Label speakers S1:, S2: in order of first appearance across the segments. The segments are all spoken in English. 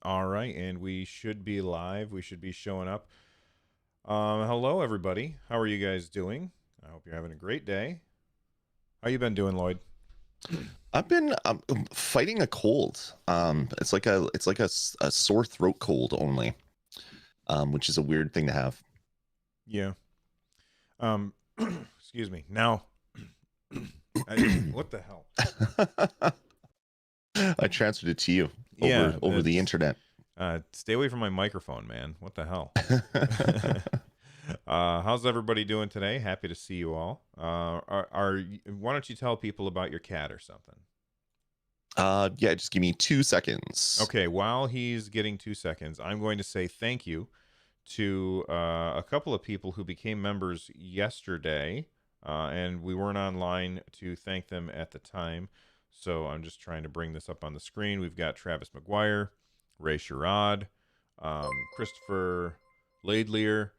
S1: All right, and we should be live. We should be showing up. Hello, everybody. How are you guys doing? I hope you're having a great day. How you been doing, Lloyd?
S2: I've been fighting a cold. It's like a sore throat cold only, which is a weird thing to have.
S1: Yeah. Excuse me. Now, what the hell?
S2: I transferred it to you
S1: Yeah,
S2: over the internet.
S1: stay away from my microphone, man. What the hell? How's everybody doing today? Happy to see you all. Why don't you tell people about your cat or something?
S2: Yeah, just give me 2 seconds.
S1: Okay, while he's getting 2 seconds, I'm going to say thank you to a couple of people who became members yesterday, and we weren't online to thank them at the time. So I'm just trying to bring this up on the screen. We've got Travis McGuire, Ray Sherrod, Christopher Laidlier.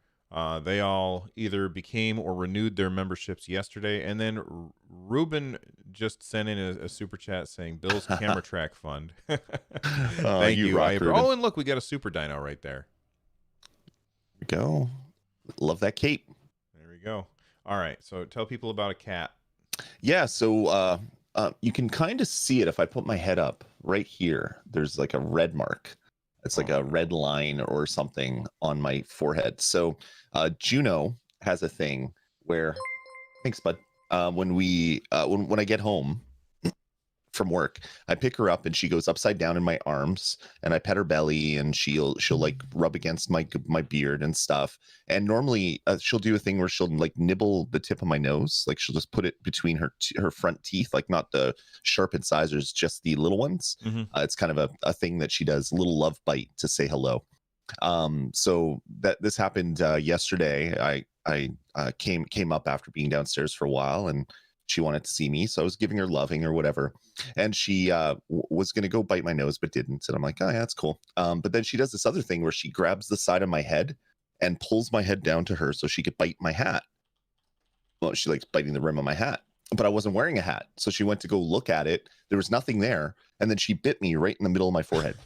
S1: They all either became or renewed their memberships yesterday. And then Ruben just sent in a super chat saying Bill's Camera Track Fund. Thank you.
S2: Rock,
S1: Oh, and look, we got a super dino right there.
S2: There we go. Love that cape.
S1: There we go. All right. So tell people about a cat.
S2: Yeah, so you can kind of see it if I put my head up right here. There's like a red mark. It's like a red line or something on my forehead. So Juno has a thing where, thanks, bud. When I get home from work, I pick her up and she goes upside down in my arms, and I pet her belly, and she'll like rub against my beard and stuff. And normally she'll do a thing where she'll like nibble the tip of my nose, like she'll just put it between her front teeth, like not the sharp incisors, just the little ones. It's kind of a thing that she does, a little love bite to say hello. So that this happened yesterday. I came up after being downstairs for a while, and she wanted to see me, so I was giving her loving or whatever, and she was going to go bite my nose but didn't, and I'm like, oh yeah, that's cool. But then she does this other thing where she grabs the side of my head and pulls my head down to her so she could bite my hat. Well, she likes biting the rim of my hat, but I wasn't wearing a hat, so she went to go look at it. There was nothing there, and then she bit me right in the middle of my forehead.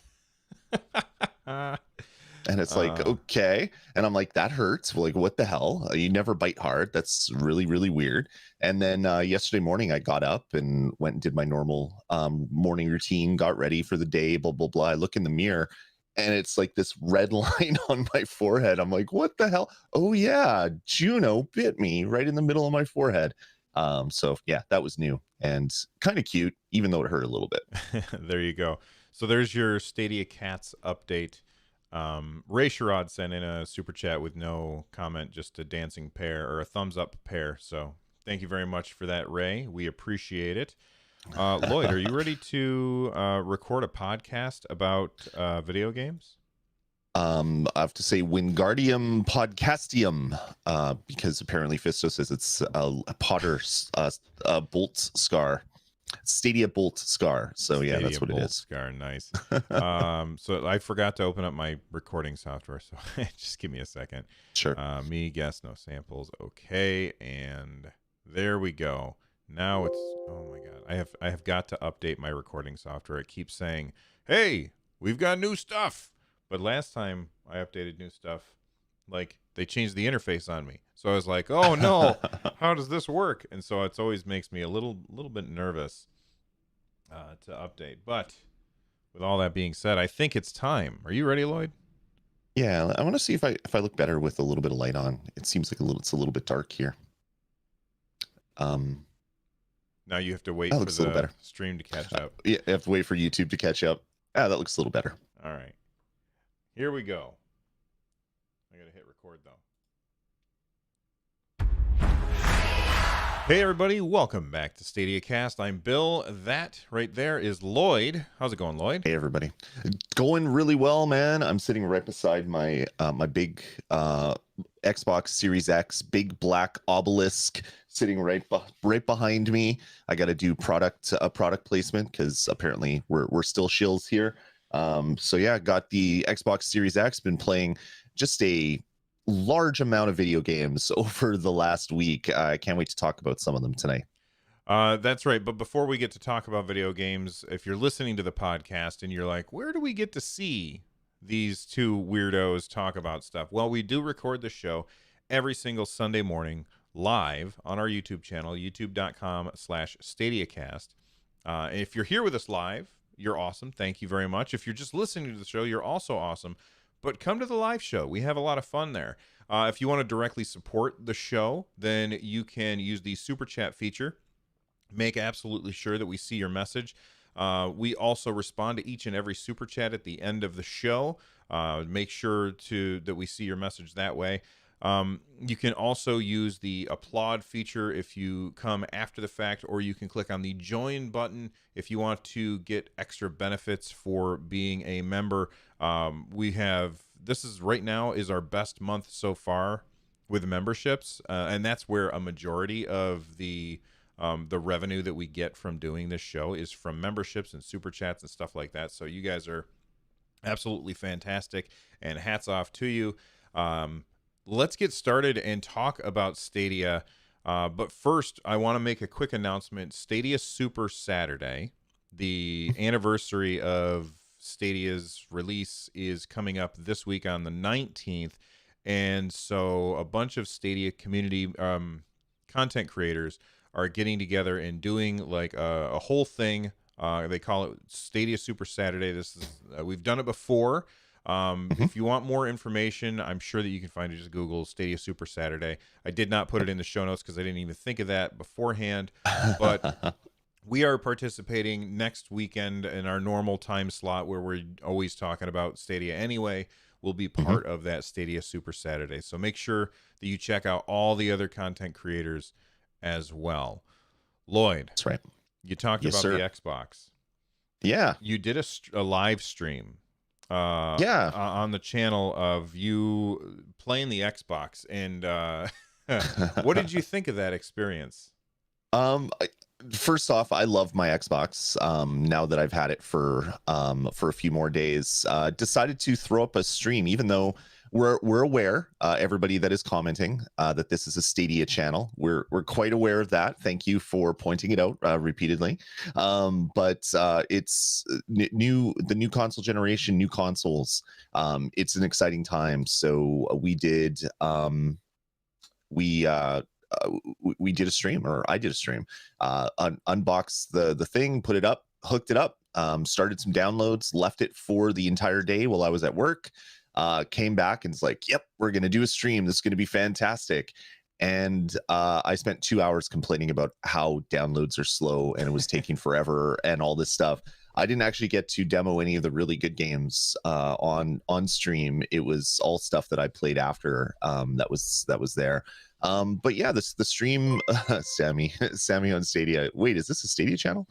S2: And it's like, okay. And I'm like, that hurts. Like, what the hell? You never bite hard. That's really, really weird. And then yesterday morning, I got up and went and did my normal morning routine, got ready for the day, blah, blah, blah. I look in the mirror, and it's like this red line on my forehead. I'm like, what the hell? Oh, yeah. Juno bit me right in the middle of my forehead. So, yeah, that was new and kind of cute, even though it hurt a little bit.
S1: There you go. So there's your Stadia Cats update. Ray Sherrod sent in a super chat with no comment, just a dancing pair or a thumbs up pair. So thank you very much for that, Ray. We appreciate it. Lloyd, are you ready to record a podcast about video games?
S2: I have to say Wingardium Podcastium, because apparently Fisto says it's a Potter's Bolt Scar. Stadia Bolt Scar. So yeah, that's what it is.
S1: Scar, nice. So I forgot to open up my recording software, so just give me a second.
S2: Sure.
S1: Me guess no samples. Okay, and there we go. Now it's, oh my god, I have got to update my recording software. It keeps saying, hey, we've got new stuff. But last time I updated new stuff, like they changed the interface on me. So I was like, oh no, how does this work? And so it's always makes me a little bit nervous to update. But with all that being said, I think it's time. Are you ready, Lloyd?
S2: Yeah, I want to see if I look better with a little bit of light on. It seems like it's a little bit dark here.
S1: Now you have to wait for the stream to catch up.
S2: Yeah, I have to wait for YouTube to catch up. Ah, that looks a little better.
S1: All right. Here we go. I gotta hit record though. Hey everybody, welcome back to StadiaCast. I'm Bill. That right there is Lloyd. How's it going, Lloyd?
S2: Hey everybody. Going really well, man. I'm sitting right beside my my big Xbox Series X, big black obelisk sitting right behind me. I got to do product placement because apparently we're still shills here. So yeah, got the Xbox Series X, been playing just a large amount of video games over the last week. I can't wait to talk about some of them tonight.
S1: That's right. But before we get to talk about video games, if you're listening to the podcast and you're like, where do we get to see these two weirdos talk about stuff. Well, we do record the show every single Sunday morning live on our YouTube channel, youtube.com/StadiaCast. If you're here with us live, you're awesome. Thank you very much. If you're just listening to the show, you're also awesome. But come to the live show. We have a lot of fun there. If you want to directly support the show, then you can use the super chat feature. Make absolutely sure that we see your message. We also respond to each and every super chat at the end of the show. Make sure that we see your message that way. You can also use the applaud feature if you come after the fact, or you can click on the join button if you want to get extra benefits for being a member. This is right now is our best month so far with memberships, and that's where a majority of the revenue that we get from doing this show is from memberships and super chats and stuff like that. So you guys are absolutely fantastic, and hats off to you. Let's get started and talk about Stadia. But first, I want to make a quick announcement. Stadia Super Saturday, the anniversary of Stadia's release, is coming up this week on the 19th. And so a bunch of Stadia community content creators are getting together and doing like a whole thing. They call it Stadia Super Saturday. This is we've done it before. If you want more information, I'm sure that you can find it. Just Google Stadia Super Saturday. I did not put it in the show notes because I didn't even think of that beforehand. But we are participating next weekend in our normal time slot where we're always talking about Stadia anyway. Will be part of that Stadia Super Saturday. So make sure that you check out all the other content creators as well. Lloyd,
S2: That's right.
S1: you talked
S2: Yes,
S1: about
S2: sir.
S1: the Xbox.
S2: Yeah.
S1: You did a live stream
S2: Yeah.
S1: on the channel of you playing the Xbox, and what did you think of that experience?
S2: First off, I love my Xbox. Now that I've had it for a few more days, decided to throw up a stream, even though we're aware, everybody that is commenting, that this is a Stadia channel. We're quite aware of that. Thank you for pointing it out repeatedly. But it's the new console generation, new consoles. It's an exciting time. So we did a stream, or I did a stream, unboxed the thing, put it up, hooked it up, started some downloads, left it for the entire day while I was at work, came back and it's like, yep, we're going to do a stream. This is going to be fantastic. And I spent 2 hours complaining about how downloads are slow and it was taking forever and all this stuff. I didn't actually get to demo any of the really good games on stream. It was all stuff that I played after that was there. But yeah, the stream, Sammy on Stadia. Wait, is this a Stadia channel?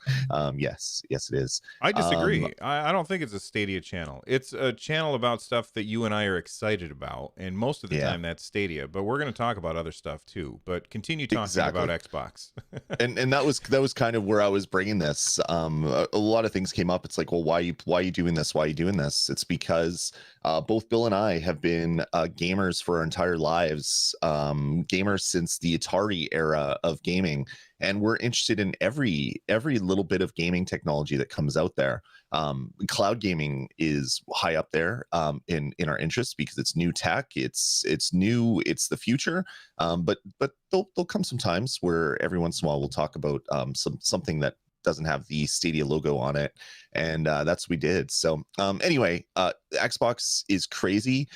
S2: Yes, it is.
S1: I disagree. I don't think it's a Stadia channel. It's a channel about stuff that you and I are excited about, and most of the time that's Stadia. But we're going to talk about other stuff too. But continue talking about Xbox.
S2: and that was kind of where I was bringing this. A lot of things came up. It's like, well, why are you doing this? Why are you doing this? It's because both Bill and I have been gamers for our entire lives, gamers since the Atari era of gaming, and we're interested in every little bit of gaming technology that comes out there. Cloud gaming is high up there in our interest because it's new tech, it's new, it's the future. But there'll come some times where every once in a while we'll talk about something that doesn't have the Stadia logo on it, and that's what we did. So anyway, Xbox is crazy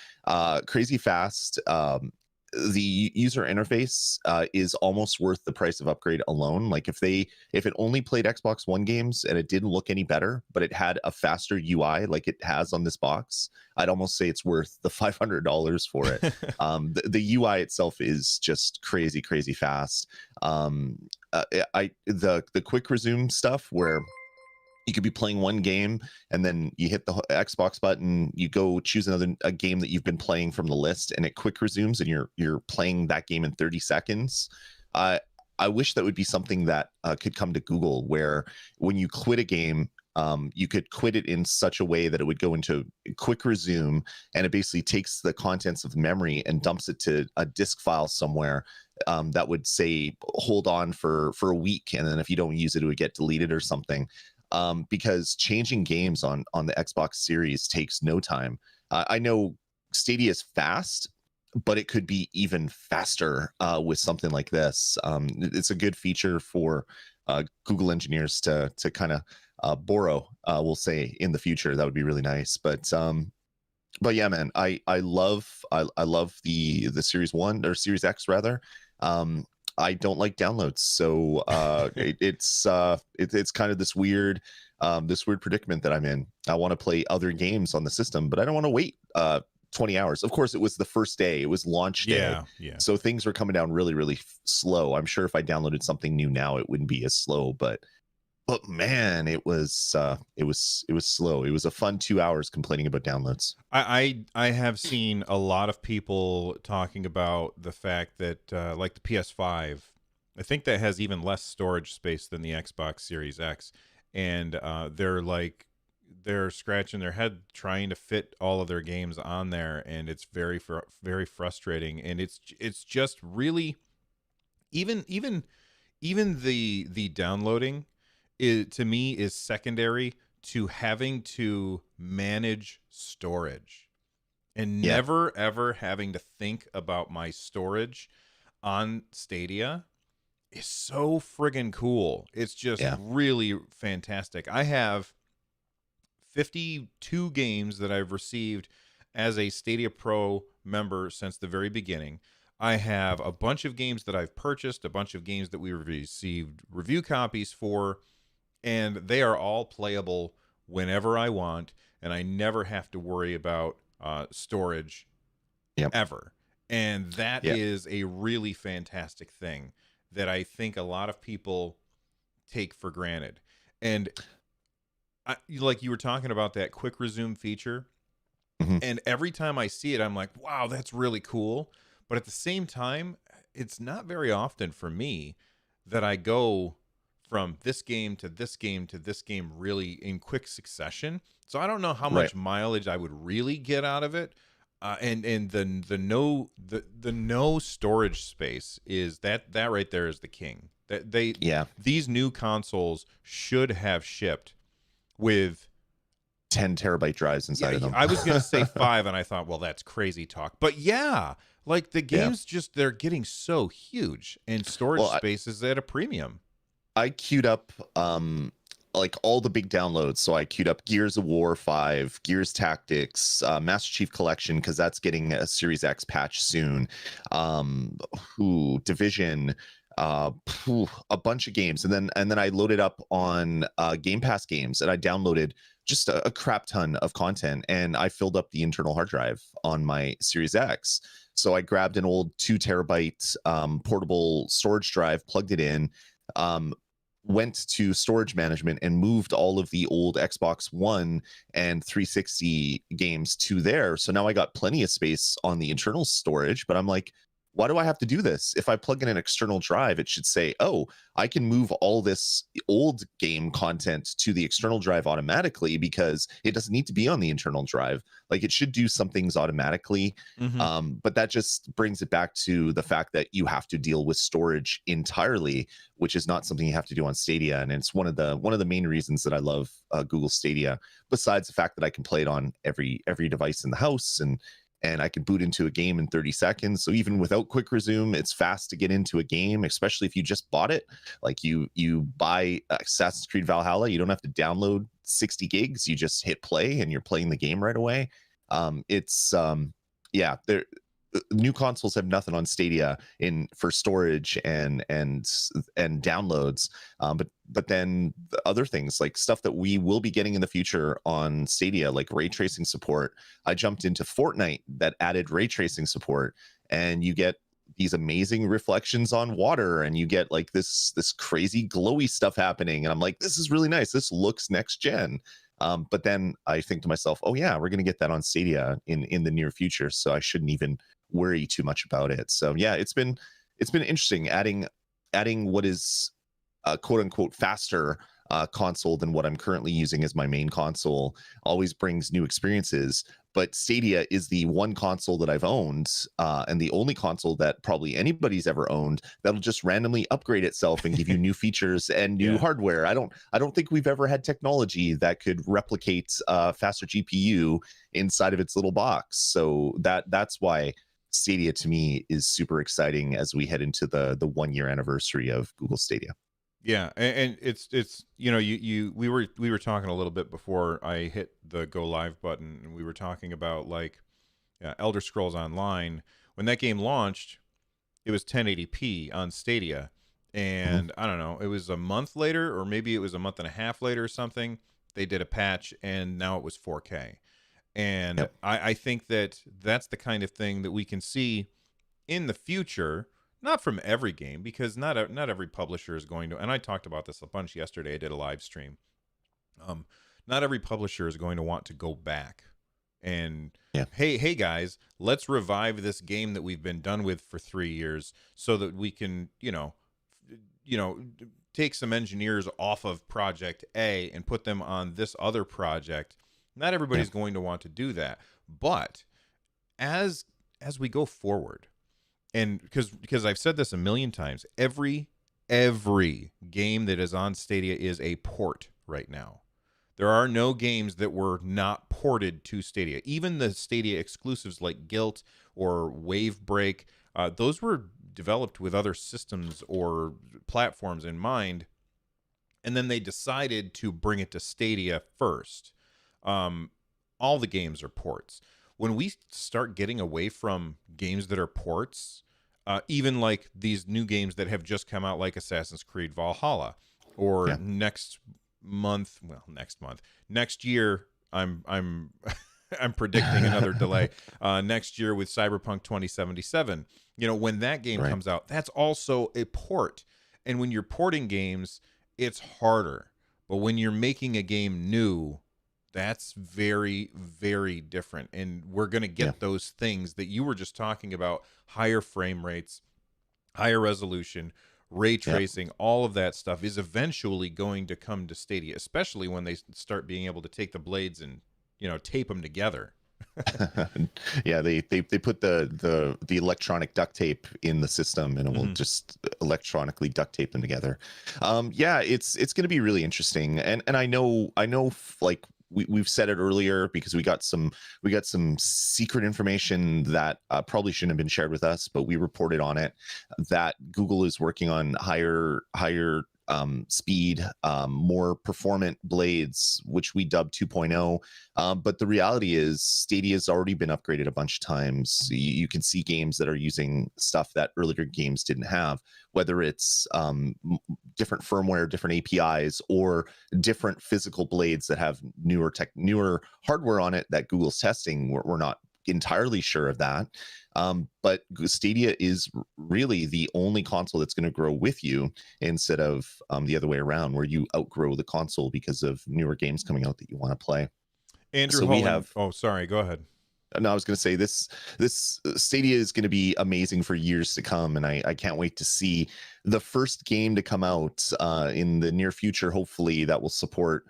S2: fast. The user interface is almost worth the price of upgrade alone. Like if it only played Xbox One games and it didn't look any better, but it had a faster UI like it has on this box, I'd almost say it's worth the $500 for it. The UI itself is just crazy fast. The quick resume stuff where you could be playing one game and then you hit the Xbox button, you go choose a game that you've been playing from the list, and it quick resumes and you're playing that game in 30 seconds. I wish that would be something that could come to Google, where when you quit a game, you could quit it in such a way that it would go into quick resume, and it basically takes the contents of the memory and dumps it to a disk file somewhere that would say hold on for a week, and then if you don't use it, it would get deleted or something. Because changing games on the Xbox Series takes no time. I know Stadia is fast, but it could be even faster with something like this. It's a good feature for Google engineers to kind of borrow. We'll say in the future that would be really nice. But yeah, man, I love the Series One or Series X rather. I don't like downloads, so it's kind of this weird predicament that I'm in. I want to play other games on the system, but I don't want to wait 20 hours. Of course, it was the first day, it was launch day,
S1: Yeah.
S2: so things were coming down really, really slow. I'm sure if I downloaded something new now, it wouldn't be as slow, but man, it was slow. It was a fun 2 hours complaining about downloads.
S1: I have seen a lot of people talking about the fact that like the PS5, I think that has even less storage space than the Xbox Series X, and they're scratching their head trying to fit all of their games on there, and it's very frustrating, and it's just really even the downloading to me is secondary to having to manage storage and
S2: Yeah,
S1: never ever having to think about my storage on Stadia is so friggin' cool. It's just
S2: yeah,
S1: really fantastic. I have 52 games that I've received as a Stadia Pro member since the very beginning. I have a bunch of games that I've purchased, a bunch of games that we received review copies for, and they are all playable whenever I want, and I never have to worry about storage
S2: yep,
S1: ever. And that
S2: yeah,
S1: is a really fantastic thing that I think a lot of people take for granted. And like you were talking about that quick resume feature,
S2: hmm
S1: and every time I see it, I'm like, wow, that's really cool. But at the same time, it's not very often for me that I go from this game to this game to this game really in quick succession. So I don't know how
S2: right.
S1: much mileage I would really get out of it. And the no storage space is that right there is the king. That
S2: Yeah,
S1: these new consoles should have shipped with
S2: 10 terabyte drives
S1: yeah,
S2: inside of them.
S1: I was gonna say 5, and I thought, well, that's crazy talk. But yeah, like the
S2: Yeah.
S1: games just they're getting so huge, and storage
S2: Well,
S1: space is at a premium.
S2: I queued up like all the big downloads. So I queued up Gears of War 5, Gears Tactics, Master Chief Collection, because that's getting a Series X patch soon. Division, a bunch of games. And then I loaded up on Game Pass games, and I downloaded just a crap ton of content, and I filled up the internal hard drive on my Series X. So I grabbed an old 2 terabyte portable storage drive, plugged it in, um, went to storage management and moved all of the old Xbox One and 360 games to there. So now I got plenty of space on the internal storage, but I'm like, why do I have to do this? If I plug in an external drive, it should say, oh, I can move all this old game content to the external drive automatically because it doesn't need to be on the internal drive. Like it should do some things automatically.
S1: Hmm.
S2: But that just brings it back to the fact that you have to deal with storage entirely, which is not something you have to do on Stadia. And it's one of the main reasons that I love Google Stadia, besides the fact that I can play it on every device in the house, and I can boot into a game in 30 seconds. So even without quick resume, it's fast to get into a game, especially if you just bought it. Like you buy Assassin's Creed Valhalla, you don't have to download 60 gigs. You just hit play and you're playing the game right away. It's yeah, there new consoles have nothing on Stadia in for storage and downloads. But then the other things like stuff that we will be getting in the future on Stadia, like ray tracing support. I jumped into Fortnite that added ray tracing support, and you get these amazing reflections on water, and you get like this crazy glowy stuff happening. And I'm like, this is really nice. This looks next gen. But then I think to myself, oh yeah, we're gonna get that on Stadia in the near future, so I shouldn't even worry too much about it. So yeah, it's been interesting adding what is a quote unquote faster console than what I'm currently using as my main console. Always brings new experiences, but Stadia is the one console that I've owned, and the only console that probably anybody's ever owned that'll just randomly upgrade itself and give you new features and new
S1: Yeah.
S2: hardware. I don't think we've ever had technology that could replicate faster GPU inside of its little box. So that's why Stadia to me is super exciting as we head into the 1 year anniversary of Google Stadia.
S1: Yeah, and it's we were talking a little bit before I hit the go live button, and we were talking about like Elder Scrolls Online. When that game launched, it was 1080p on Stadia,
S2: Mhm.
S1: and I don't know, it was a month later, or maybe it was a month and a half later or something. They did a patch, and now it was 4K. And
S2: Yep.
S1: I think that that's the kind of thing that we can see in the future, not from every game, because not every publisher is going to, and I talked about this a bunch yesterday. I did a live stream. um Not every publisher is going to want to go back and,
S2: Yeah.
S1: hey guys, let's revive this game that we've been done with for 3 years so that we can, you know take some engineers off of project A and put them on this other project. Not
S2: Yeah.
S1: everybody's going to want to do that. But as we go forward, and because I've said this a million times, every game that is on Stadia is a port right now. There are no games that were not ported to Stadia. Even the Stadia exclusives like Guilt or Wave Break, those were developed with other systems or platforms in mind, and then they decided to bring it to Stadia first. Um, all the games are ports. When we start getting away from games that are ports, even like these new games that have just come out, like Assassin's Creed Valhalla, or
S2: Yeah.
S1: next year, I'm I'm predicting another delay. Next year with Cyberpunk 2077. When that game
S2: Right.
S1: comes out, that's also a port. And when you're porting games, it's harder. But when you're making a game new, that's very, very different. And we're going to
S2: Yeah.
S1: get those things that you were just talking about: higher frame rates, higher resolution, ray
S2: Yeah.
S1: tracing. All of that stuff is eventually going to come to Stadia, especially when they start being able to take the blades and, tape them together.
S2: Yeah, they put the electronic duct tape in the system, and it will
S1: Mhm.
S2: just electronically duct tape them together. Yeah, it's going to be really interesting, and I know like we've said it earlier because we got some secret information that probably shouldn't have been shared with us, but we reported on it that Google is working on higher speed, more performant blades, which we dub 2.0. But the reality is, Stadia's already been upgraded a bunch of times. You can see games that are using stuff that earlier games didn't have, whether it's different firmware, different APIs, or different physical blades that have newer hardware on it that Google's testing. We're not entirely sure of that. But Stadia is really the only console that's going to grow with you instead of the other way around, where you outgrow the console because of newer games coming out that you want to play.
S1: Andrew
S2: So we
S1: Holland.
S2: have.
S1: Oh, sorry. Go ahead.
S2: No, I was going to say this Stadia is going to be amazing for years to come, and I can't wait to see the first game to come out in the near future. Hopefully, that will support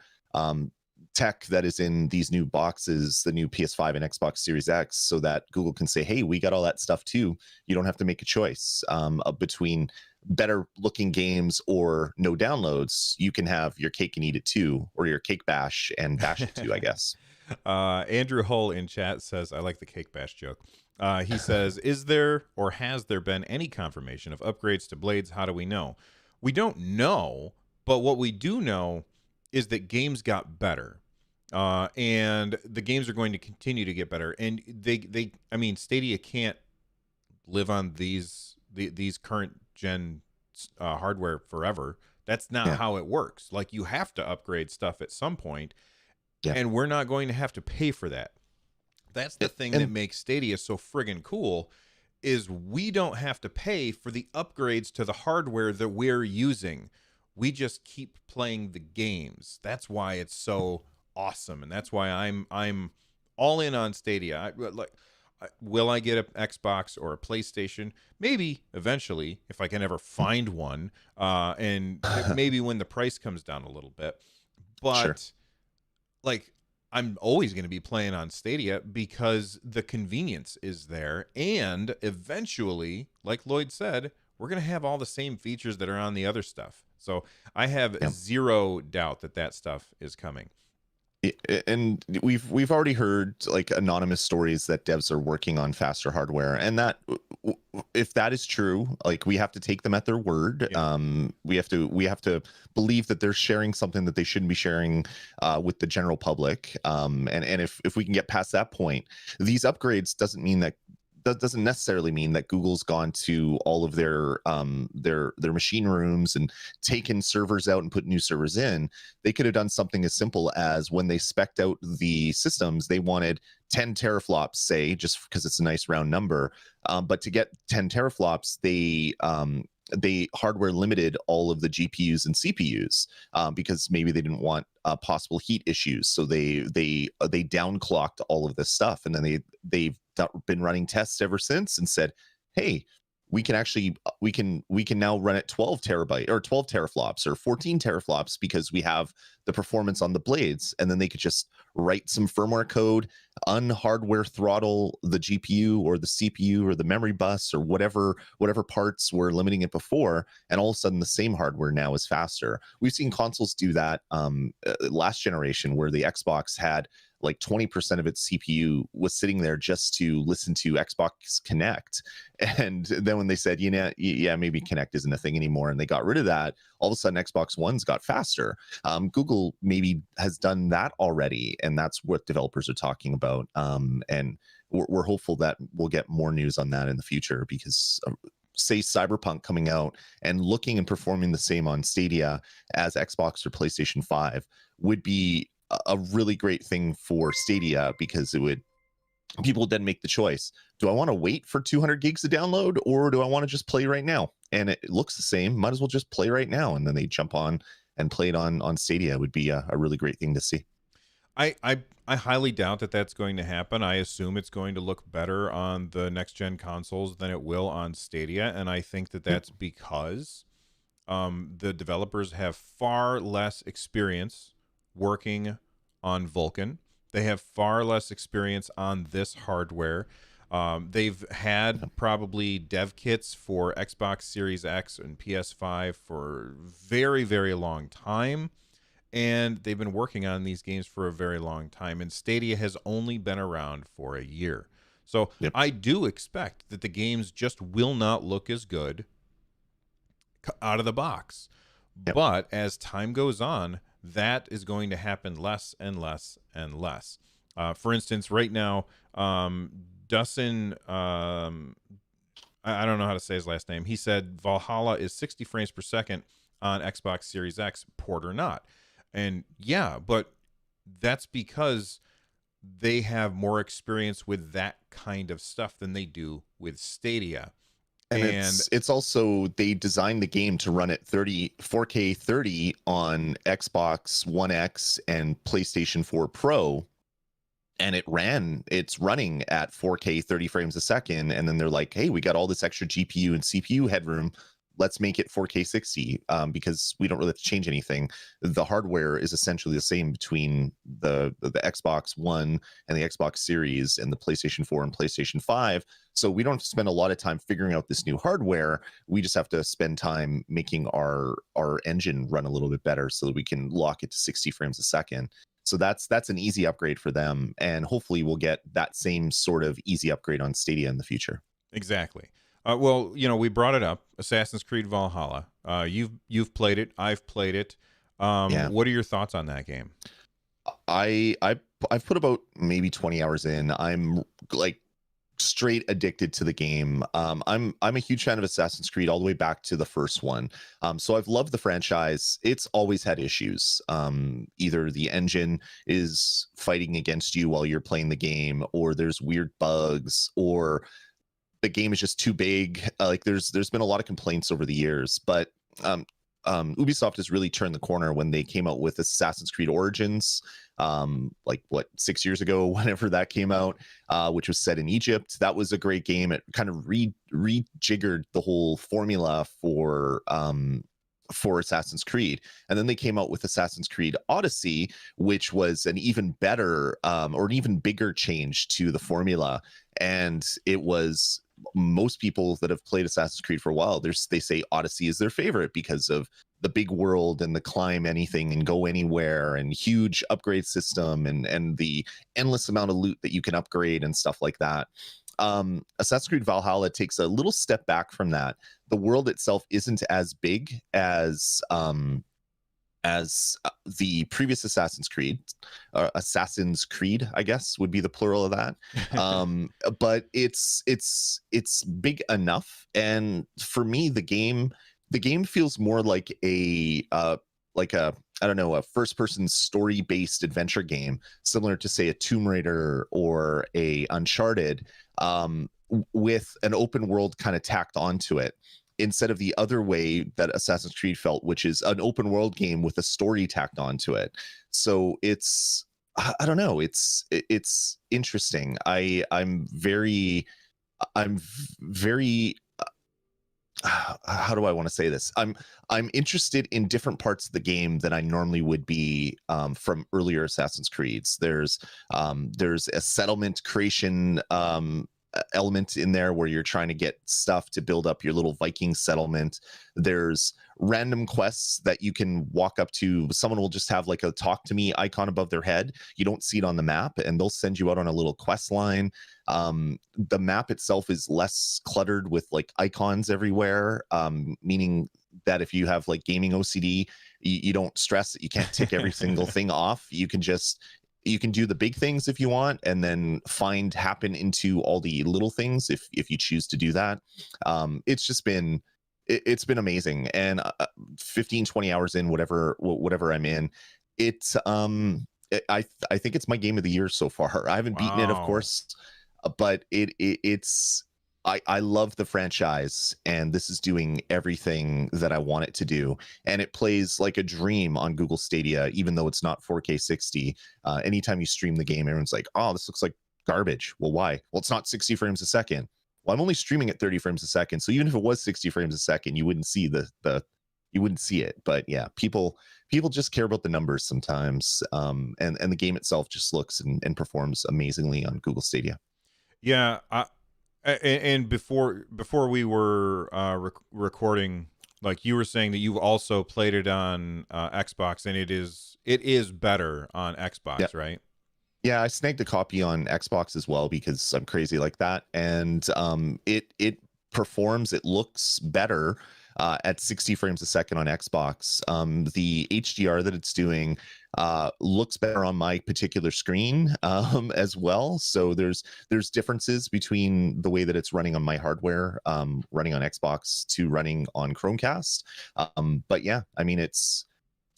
S2: tech that is in these new boxes, the new PS5 and Xbox Series X, so that Google can say, "Hey, we got all that stuff too. You don't have to make a choice between better looking games or no downloads. You can have your cake and eat it too, or your cake bash and bash it too, I guess."
S1: Andrew Hull in chat says, I like the cake bash joke. He says, is there or has there been any confirmation of upgrades to blades? How do we know? We don't know, but what we do know is that games got better. And the games are going to continue to get better. And I mean, Stadia can't live on these current gen hardware forever. That's not
S2: Yeah,
S1: how it works. Like, you have to upgrade stuff at some point,
S2: yeah,
S1: and we're not going to have to pay for that. That's the thing that
S2: and
S1: makes Stadia so friggin' cool, is we don't have to pay for the upgrades to the hardware that we're using. We just keep playing the games. That's why it's so awesome, and that's why I'm all in on Stadia. Will I get an Xbox or a PlayStation? Maybe eventually, if I can ever find one, and maybe when the price comes down a little bit.
S2: sure.
S1: But like, I'm always going to be playing on Stadia because the convenience is there. And eventually, like Lloyd said, we're going to have all the same features that are on the other stuff. So I have
S2: Yeah.
S1: zero doubt that that stuff is coming.
S2: And we've already heard like anonymous stories that devs are working on faster hardware, and that if that is true, like we have to take them at their word.
S1: Yeah.
S2: We have to believe that they're sharing something that they shouldn't be sharing with the general public. And if we can get past that point, these upgrades doesn't mean that doesn't necessarily mean that Google's gone to all of their machine rooms and taken servers out and put new servers in. They could have done something as simple as when they spec'd out the systems, they wanted 10 teraflops, say, just because it's a nice round number. But to get 10 teraflops, they hardware limited all of the GPUs and CPUs because maybe they didn't want possible heat issues. So they downclocked all of this stuff, and then they've been running tests ever since and said, hey, we can actually we can now run at 12 terabyte or 12 teraflops or 14 teraflops because we have the performance on the blades. And then they could just write some firmware code, unhardware throttle the GPU or the CPU or the memory bus or whatever parts were limiting it before, and all of a sudden the same hardware now is faster. We've seen consoles do that last generation, where the Xbox had like 20% of its CPU was sitting there just to listen to Xbox Connect. And then when they said, yeah, maybe Connect isn't a thing anymore, and they got rid of that, all of a sudden Xbox Ones got faster. Google maybe has done that already, and that's what developers are talking about. And we're hopeful that we'll get more news on that in the future, because say Cyberpunk coming out and looking and performing the same on Stadia as Xbox or PlayStation 5 would be a really great thing for Stadia, because people would then make the choice. Do I want to wait for 200 gigs to download, or do I want to just play right now? And it looks the same. Might as well just play right now. And then they jump on and play it on Stadia. It would be a really great thing to see.
S1: I highly doubt that that's going to happen. I assume it's going to look better on the next gen consoles than it will on Stadia, and I think that that's because the developers have far less experience working on Vulkan. They have far less experience on this hardware. They've had probably dev kits for Xbox Series X and PS5 for very, very long time. And they've been working on these games for a very long time. And Stadia has only been around for a year. So
S2: Yep.
S1: I do expect that the games just will not look as good out of the box.
S2: Yep.
S1: But as time goes on, that is going to happen less and less and less. For instance, right now, Dustin, I don't know how to say his last name. He said Valhalla is 60 frames per second on Xbox Series X, port or not. And yeah, but that's because they have more experience with that kind of stuff than they do with Stadia.
S2: And it's also, they designed the game to run at 4K 30 on Xbox One X and PlayStation 4 Pro, and it's running at 4K 30 frames a second. And then they're like, hey, we got all this extra GPU and CPU headroom, let's make it 4K 60, because we don't really have to change anything. The hardware is essentially the same between the Xbox One and the Xbox Series and the PlayStation 4 and PlayStation 5. So we don't have to spend a lot of time figuring out this new hardware. We just have to spend time making our engine run a little bit better so that we can lock it to 60 frames a second. So that's an easy upgrade for them, and hopefully we'll get that same sort of easy upgrade on Stadia in the future.
S1: Exactly. Well, we brought it up. Assassin's Creed Valhalla. You've played it. I've played it.
S2: Yeah.
S1: What are your thoughts on that game?
S2: I've put about maybe 20 hours in. I'm like straight addicted to the game. I'm a huge fan of Assassin's Creed all the way back to the first one. So I've loved the franchise. It's always had issues. Either the engine is fighting against you while you're playing the game, or there's weird bugs, or the game is just too big. Like there's been a lot of complaints over the years, but Ubisoft has really turned the corner when they came out with Assassin's Creed Origins, like 6 years ago, whenever that came out, which was set in Egypt. That was a great game. It kind of rejiggered the whole formula for for Assassin's Creed. And then they came out with Assassin's Creed Odyssey, which was an even better or an even bigger change to the formula. And it was, most people that have played Assassin's Creed for a while, they say Odyssey is their favorite because of the big world and the climb anything and go anywhere and huge upgrade system and the endless amount of loot that you can upgrade and stuff like that. Assassin's Creed Valhalla takes a little step back from that. The world itself isn't as big as the previous Assassin's Creed, I guess would be the plural of that. But it's big enough, and for me, the game feels more like a I don't know, a first person story based adventure game, similar to say a Tomb Raider or a Uncharted, with an open world kind of tacked onto it, instead of the other way that Assassin's Creed felt, which is an open world game with a story tacked onto it. So I don't know, it's interesting. I'm very how do I want to say this? I'm interested in different parts of the game than I normally would be, from earlier Assassin's Creeds. There's a settlement creation element in there where you're trying to get stuff to build up your little Viking settlement. There's random quests that you can walk up to. Someone will just have like a talk to me icon above their head. You don't see it on the map, and they'll send you out on a little quest line. The map itself is less cluttered with like icons everywhere, meaning that if you have like gaming OCD, you don't stress that you can't tick every single thing off. You can do the big things if you want, and then happen into all the little things if you choose to do that. It's been amazing. And 15, 20 hours in, whatever I'm in, I think it's my game of the year so far. I haven't beaten it, of course, but I love the franchise, and this is doing everything that I want it to do. And it plays like a dream on Google Stadia, even though it's not 4K 60. Anytime you stream the game, everyone's like, oh, this looks like garbage. Well, why? Well, it's not 60 frames a second. Well, I'm only streaming at 30 frames a second. So even if it was 60 frames a second, you wouldn't see you wouldn't see it. But yeah, people just care about the numbers sometimes. And the game itself just looks and performs amazingly on Google Stadia.
S1: Yeah, and before we were recording, like you were saying that you've also played it on Xbox, and it is better on Xbox,
S2: Yeah.
S1: right?
S2: Yeah, I snagged a copy on Xbox as well because I'm crazy like that, and it performs. It looks better at 60 frames a second on Xbox. The HDR that it's doing looks better on my particular screen as well. So there's differences between the way that it's running on my hardware, running on Xbox, to running on Chromecast. But yeah, I mean, it's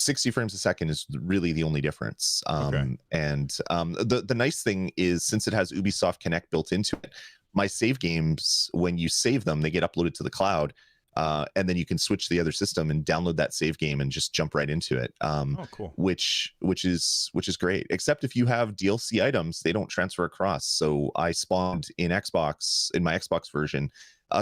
S2: 60 frames a second is really the only difference.
S1: Okay.
S2: And the nice thing is, since it has Ubisoft Connect built into it, my save games, when you save them, they get uploaded to the cloud. And then you can switch to the other system and download that save game and just jump right into it.
S1: Oh, cool.
S2: Which is great. Except if you have DLC items, they don't transfer across. So I spawned in my Xbox version,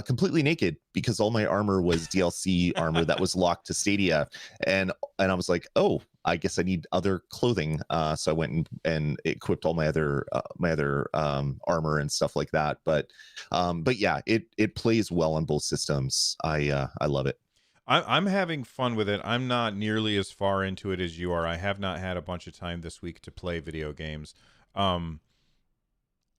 S2: completely naked, because all my armor was DLC armor that was locked to Stadia, and I was like, oh, I guess I need other clothing. So I went and equipped all my other armor and stuff like that. But yeah, it plays well on both systems. I love it.
S1: I'm having fun with it. I'm not nearly as far into it as you are. I have not had a bunch of time this week to play video games.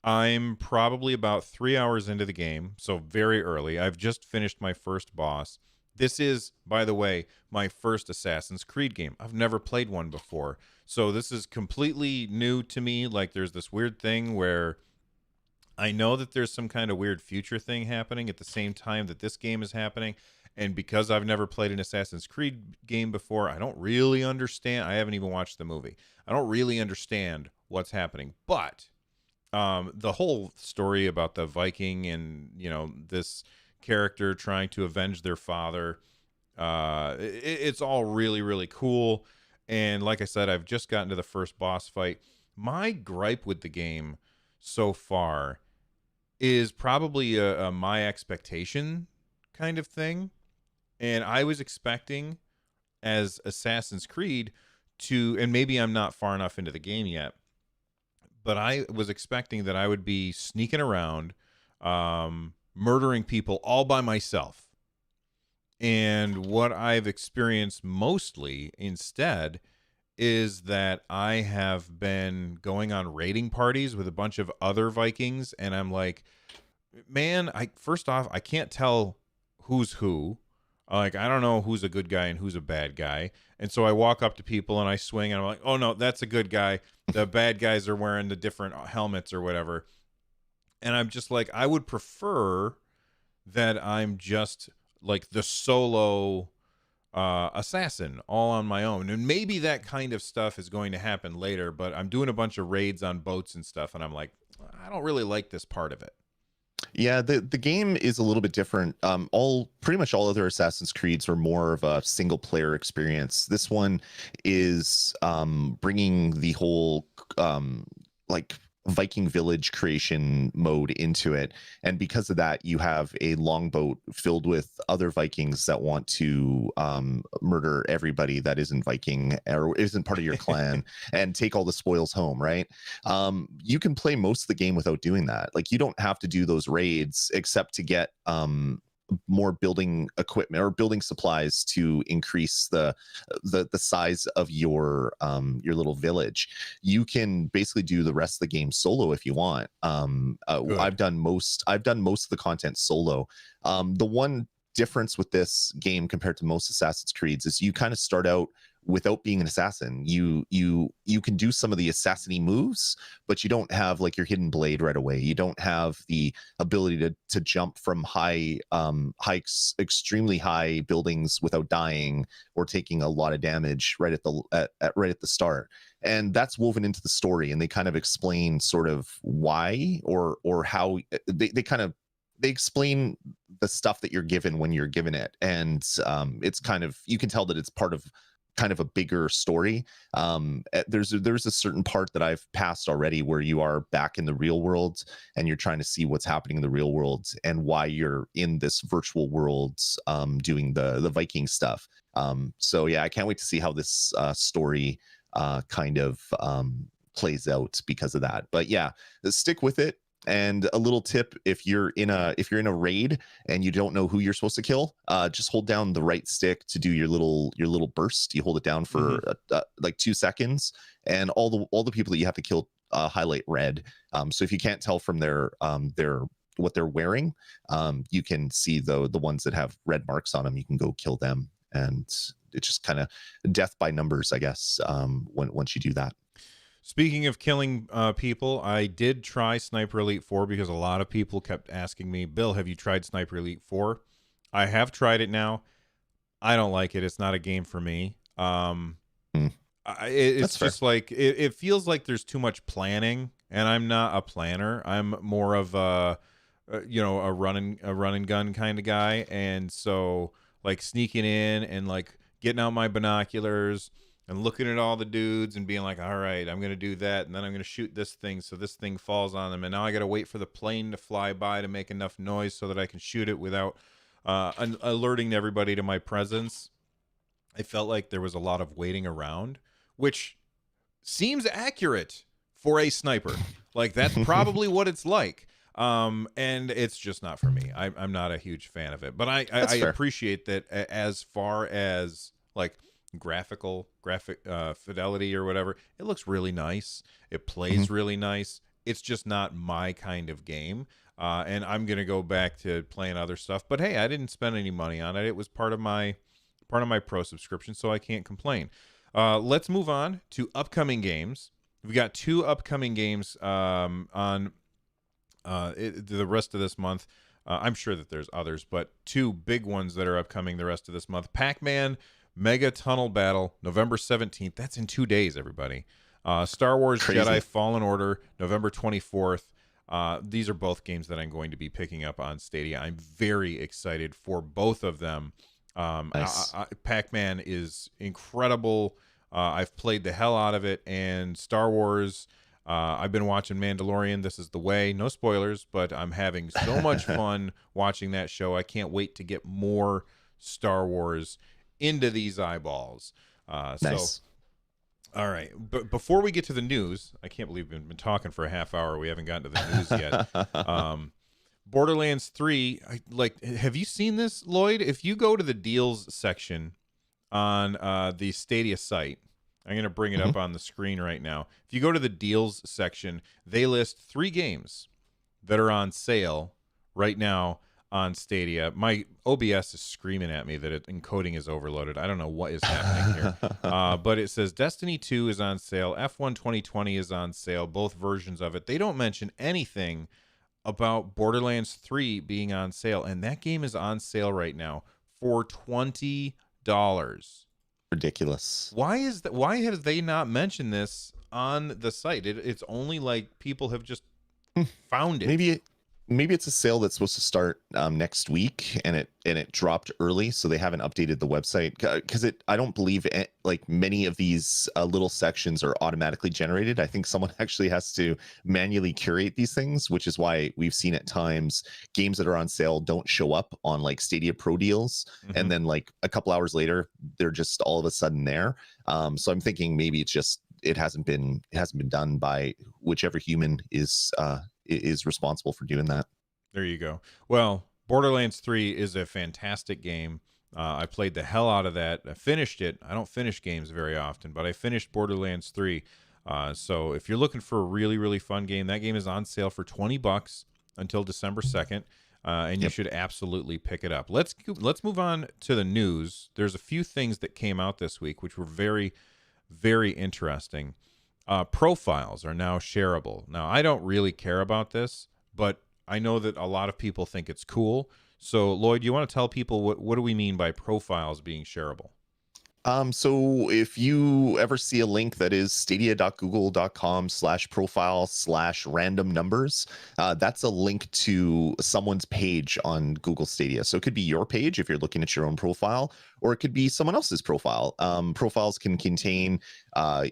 S1: I'm probably about 3 hours into the game, so very early. I've just finished my first boss. This is, by the way, my first Assassin's Creed game. I've never played one before, so this is completely new to me. Like, there's this weird thing where I know that there's some kind of weird future thing happening at the same time that this game is happening. And because I've never played an Assassin's Creed game before, I don't really understand. I haven't even watched the movie. I don't really understand what's happening. But the whole story about the Viking and, this character trying to avenge their father, it's all really, really cool. And like I said, I've just gotten to the first boss fight. My gripe with the game so far is probably a my expectation kind of thing. And I was expecting as Assassin's Creed and maybe I'm not far enough into the game yet, but I was expecting that I would be sneaking around, murdering people all by myself. And what I've experienced mostly instead is that I have been going on raiding parties with a bunch of other Vikings, and I'm like, man, I first off, I can't tell who's who. Like, I don't know who's a good guy and who's a bad guy. And so I walk up to people and I swing and I'm like, oh no, that's a good guy. The bad guys are wearing the different helmets or whatever. And I'm just like, I would prefer that I'm just like the solo assassin all on my own. And maybe that kind of stuff is going to happen later, but I'm doing a bunch of raids on boats and stuff. And I'm like, I don't really like this part of it.
S2: Yeah, the game is a little bit different. All pretty much all other Assassin's Creeds are more of a single player experience. This one is bringing the whole like Viking village creation mode into it, and because of that, you have a longboat filled with other Vikings that want to murder everybody that isn't Viking or isn't part of your clan and take all the spoils home. Right? You can play most of the game without doing that. Like, you don't have to do those raids except to get more building equipment or building supplies to increase the size of your little village. You can basically do the rest of the game solo if you want. I've done most of the content solo. The one difference with this game compared to most Assassin's Creeds is you kind of start out without being an assassin. You can do some of the assassiny moves, but you don't have like your hidden blade right away. You don't have the ability to jump from hikes, extremely high buildings without dying or taking a lot of damage right at the start. And that's woven into the story, and they kind of explain sort of why or how they explain the stuff that you're given when you're given it. And it's kind of, you can tell that it's part of kind of a bigger story. There's a certain part that I've passed already where you are back in the real world and you're trying to see what's happening in the real world and why you're in this virtual world doing the Viking stuff. So yeah, I can't wait to see how this story kind of plays out because of that. But yeah, stick with it. And a little tip: if you're in a raid and you don't know who you're supposed to kill, just hold down the right stick to do your little burst. You hold it down for like 2 seconds, and all the people that you have to kill highlight red. So if you can't tell from their what they're wearing, you can see the ones that have red marks on them. You can go kill them, and it's just kind of death by numbers, I guess. Once you do that.
S1: Speaking of killing people, I did try Sniper Elite 4 because a lot of people kept asking me, Bill, have you tried Sniper Elite 4? I have tried it now. I don't like it. It's not a game for me. It's just like, it feels like there's too much planning, and I'm not a planner. I'm more of a run and gun kind of guy. And so like sneaking in and like getting out my binoculars and looking at all the dudes and being like, all right, I'm going to do that. And then I'm going to shoot this thing so this thing falls on them. And now I got to wait for the plane to fly by to make enough noise so that I can shoot it without alerting everybody to my presence. I felt like there was a lot of waiting around, which seems accurate for a sniper. Like, that's probably what it's like. And it's just not for me. I'm not a huge fan of it. But I appreciate that as far as like graphic fidelity or whatever, it looks really nice. It plays really nice. It's just not my kind of game. And I'm gonna go back to playing other stuff. But hey, I didn't spend any money on it. It was part of my pro subscription, so I can't complain. Let's move on to upcoming games. We've got 2 upcoming games on the rest of this month. I'm sure that there's others, but 2 big ones that are upcoming the rest of this month. Pac-Man Mega Tunnel Battle, November 17th. That's in 2 days, everybody. Star Wars Jedi Fallen Order, November 24th. These are both games that I'm going to be picking up on Stadia. I'm very excited for both of them. Nice. Pac-Man is incredible. I've played the hell out of it. And Star Wars, I've been watching Mandalorian. This is the way. No spoilers, but I'm having so much fun watching that show. I can't wait to get more Star Wars into these eyeballs. So
S2: Nice.
S1: all right, but before we get to the news, I can't believe we've been talking for a half hour. We haven't gotten to the news yet. Borderlands 3, have you seen this, Lloyd? If you go to the deals section on the Stadia site, I'm going to bring it
S2: Mhm.
S1: up on the screen right now. If you go to the deals section, they list 3 games that are on sale right now on Stadia. My OBS is screaming at me that encoding is overloaded. I don't know what is happening here. But it says Destiny 2 is on sale. F1 2020 is on sale, both versions of it. They don't mention anything about Borderlands 3 being on sale, and that game is on sale right now for $20.
S2: Ridiculous.
S1: Why is that? Why have they not mentioned this on the site? It's only like people have just found it.
S2: Maybe it's a sale that's supposed to start next week, and it dropped early, so they haven't updated the website because I don't believe like many of these little sections are automatically generated. I think someone actually has to manually curate these things, which is why we've seen at times games that are on sale don't show up on like Stadia Pro deals,
S1: Mm-hmm.
S2: and then like a couple hours later they're just all of a sudden there. So I'm thinking maybe it's just it hasn't been done by whichever human is responsible for doing that.
S1: There you go. Well, Borderlands 3 is a fantastic game. I played the hell out of that. I finished it. I don't finish games very often, but I finished Borderlands 3. So if you're looking for a really, really fun game, that game is on sale for $20 until December 2nd. And you should absolutely pick it up. Let's move on to the news. There's a few things that came out this week which were very, very interesting. Profiles are now shareable. Now, I don't really care about this, but I know that a lot of people think it's cool. So, Lloyd, you want to tell people what do we mean by profiles being shareable?
S2: So if you ever see a link that is stadia.google.com/profile/random numbers, that's a link to someone's page on Google Stadia. So it could be your page if you're looking at your own profile, or it could be someone else's profile. Profiles can contain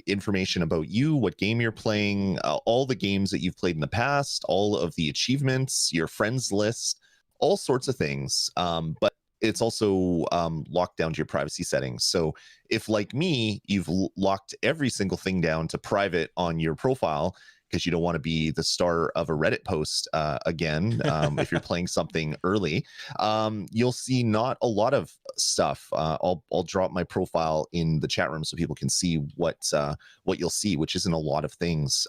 S2: information about you, what game you're playing, all the games that you've played in the past, all of the achievements, your friends list, all sorts of things. But it's also locked down to your privacy settings. So if, like me, you've locked every single thing down to private on your profile because you don't want to be the star of a Reddit post again, if you're playing something early, you'll see not a lot of stuff. I'll drop my profile in the chat room so people can see what you'll see, which isn't a lot of things.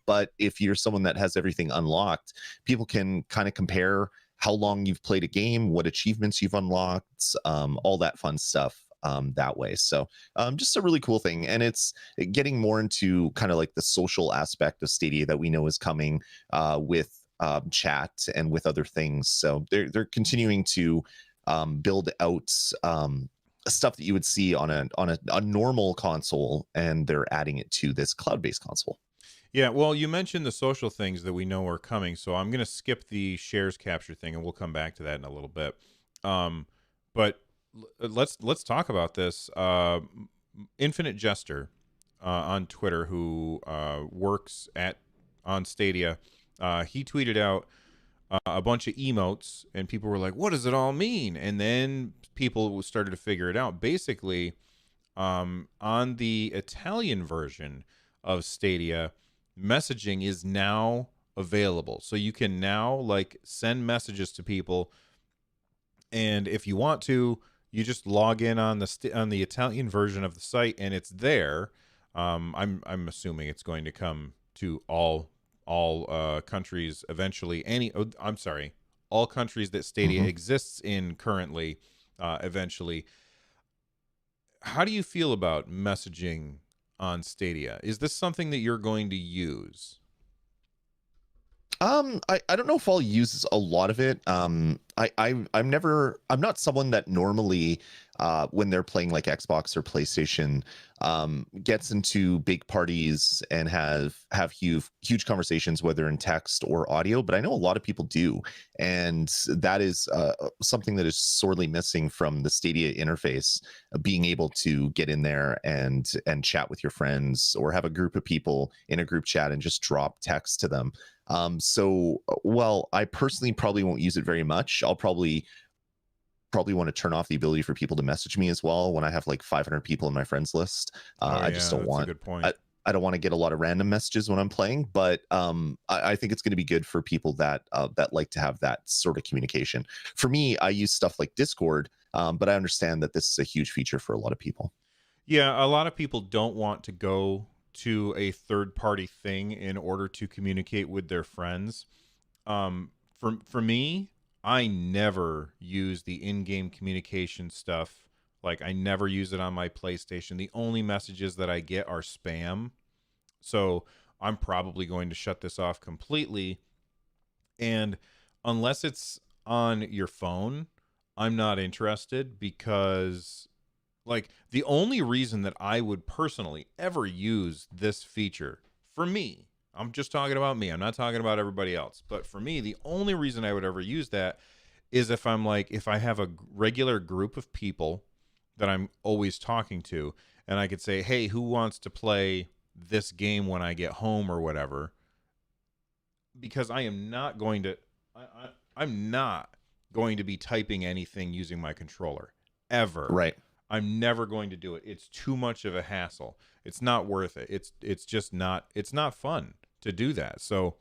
S2: But if you're someone that has everything unlocked, people can kind of compare how long you've played a game, what achievements you've unlocked, all that fun stuff that way. So just a really cool thing. And it's getting more into kind of like the social aspect of Stadia that we know is coming with chat and with other things. So they're continuing to build out stuff that you would see on a normal console, and they're adding it to this cloud-based console.
S1: Yeah, well, you mentioned the social things that we know are coming, so I'm going to skip the shares capture thing, and we'll come back to that in a little bit. But let's talk about this. Infinite Jester on Twitter, who works on Stadia, he tweeted out a bunch of emotes, and people were like, "What does it all mean?" And then people started to figure it out. Basically, on the Italian version of Stadia, messaging is now available, so you can now like send messages to people, and if you want to, you just log in on the Italian version of the site, and it's there. I'm assuming it's going to come to all countries eventually. All countries that Stadia exists in currently, eventually. How do you feel about messaging on Stadia? Is this something that you're going to use?
S2: I don't know if I'll use a lot of it. I'm not someone that normally when they're playing like Xbox or PlayStation gets into big parties and have huge conversations, whether in text or audio, but I know a lot of people do, and that is something that is sorely missing from the Stadia interface, being able to get in there and chat with your friends, or have a group of people in a group chat and just drop text to them. So, well, I personally probably won't use it very much. I'll probably probably want to turn off the ability for people to message me as well when I have like 500 people in my friends list.
S1: Oh
S2: I just
S1: yeah,
S2: don't
S1: that's a
S2: want.
S1: good point.
S2: I don't want to get a lot of random messages when I'm playing, but I think it's going to be good for people that that like to have that sort of communication. For me, I use stuff like Discord, but I understand that this is a huge feature for a lot of people.
S1: Yeah, a lot of people don't want to go to a third party thing in order to communicate with their friends. For me, I never use the in-game communication stuff. Like I never use it on my PlayStation. The only messages that I get are spam. So I'm probably going to shut this off completely. And unless it's on your phone, I'm not interested because like the only reason that I would personally ever use this feature for me, I'm just talking about me. I'm not talking about everybody else. But for me, the only reason I would ever use that is if I'm like, if I have a regular group of people that I'm always talking to, and I could say, hey, who wants to play this game when I get home or whatever? Because I am not going to, I'm not going to be typing anything using my controller ever.
S2: Right.
S1: I'm never going to do it. It's too much of a hassle. It's not worth it. It's just not, it's not fun to do that. So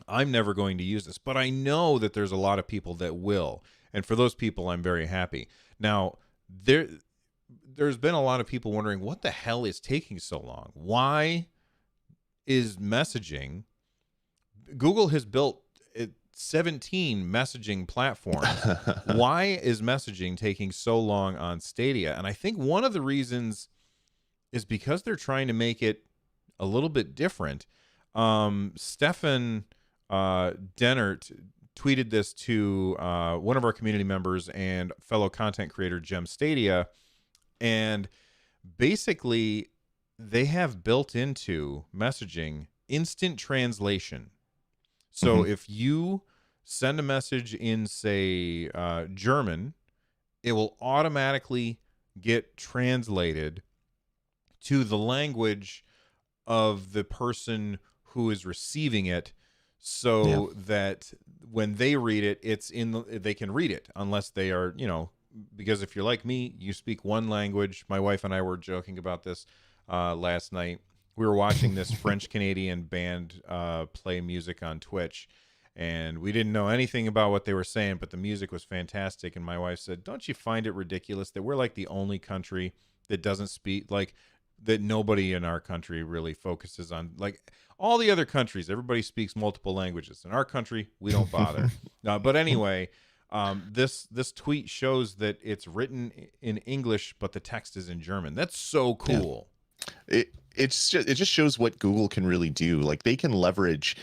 S1: I'm never going to use this, but I know that there's a lot of people that will. And for those people, I'm very happy. Now, there's been a lot of people wondering what the hell is taking so long? Why is messaging, Google has built 17 messaging platforms. Why is messaging taking so long on Stadia? And I think one of the reasons is because they're trying to make it a little bit different. Stefan Dennert tweeted this to one of our community members and fellow content creator, Gem Stadia. And basically, they have built into messaging instant translation. So if you send a message in, say, German, it will automatically get translated to the language of the person who is receiving it, so that when they read it, they can read it, unless they are, because if you're like me, you speak one language. My wife and I were joking about this last night. We were watching this French Canadian band play music on Twitch, and we didn't know anything about what they were saying, but the music was fantastic. And my wife said, "Don't you find it ridiculous that we're like the only country that doesn't speak, like that nobody in our country really focuses on, like all the other countries, everybody speaks multiple languages. In our country, we don't bother." But anyway, this tweet shows that it's written in English, but the text is in German. That's so cool.
S2: Yeah. It just shows what Google can really do. Like they can leverage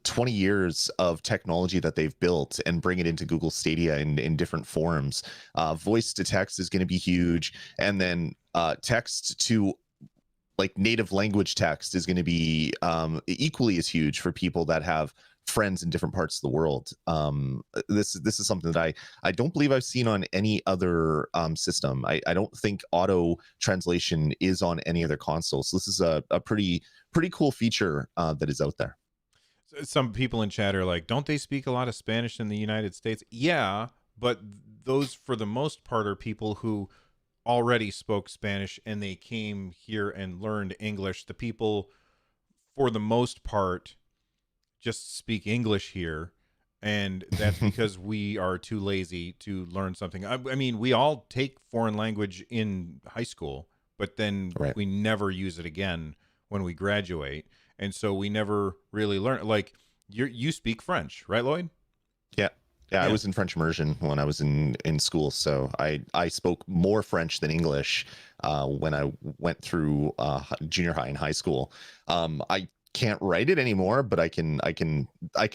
S2: 20 years of technology that they've built and bring it into Google Stadia in different forms. Voice to text is going to be huge, and then text to like native language text is going to be equally as huge for people that have friends in different parts of the world. This is something that I don't believe I've seen on any other system. I don't think auto translation is on any other console. So this is a pretty cool feature that is out there.
S1: Some people in chat are like, don't they speak a lot of Spanish in the United States? Yeah, but those for the most part are people who already spoke Spanish and they came here and learned English. The people for the most part just speak English here, and that's because we are too lazy to learn something. I mean, we all take foreign language in high school, but then we never use it again when we graduate, and so we never really learn. Like you speak French, right, Lloyd?
S2: Yeah, I was in French immersion when I was in school, so I spoke more French than English when I went through junior high and high school. I can't write it anymore, but I can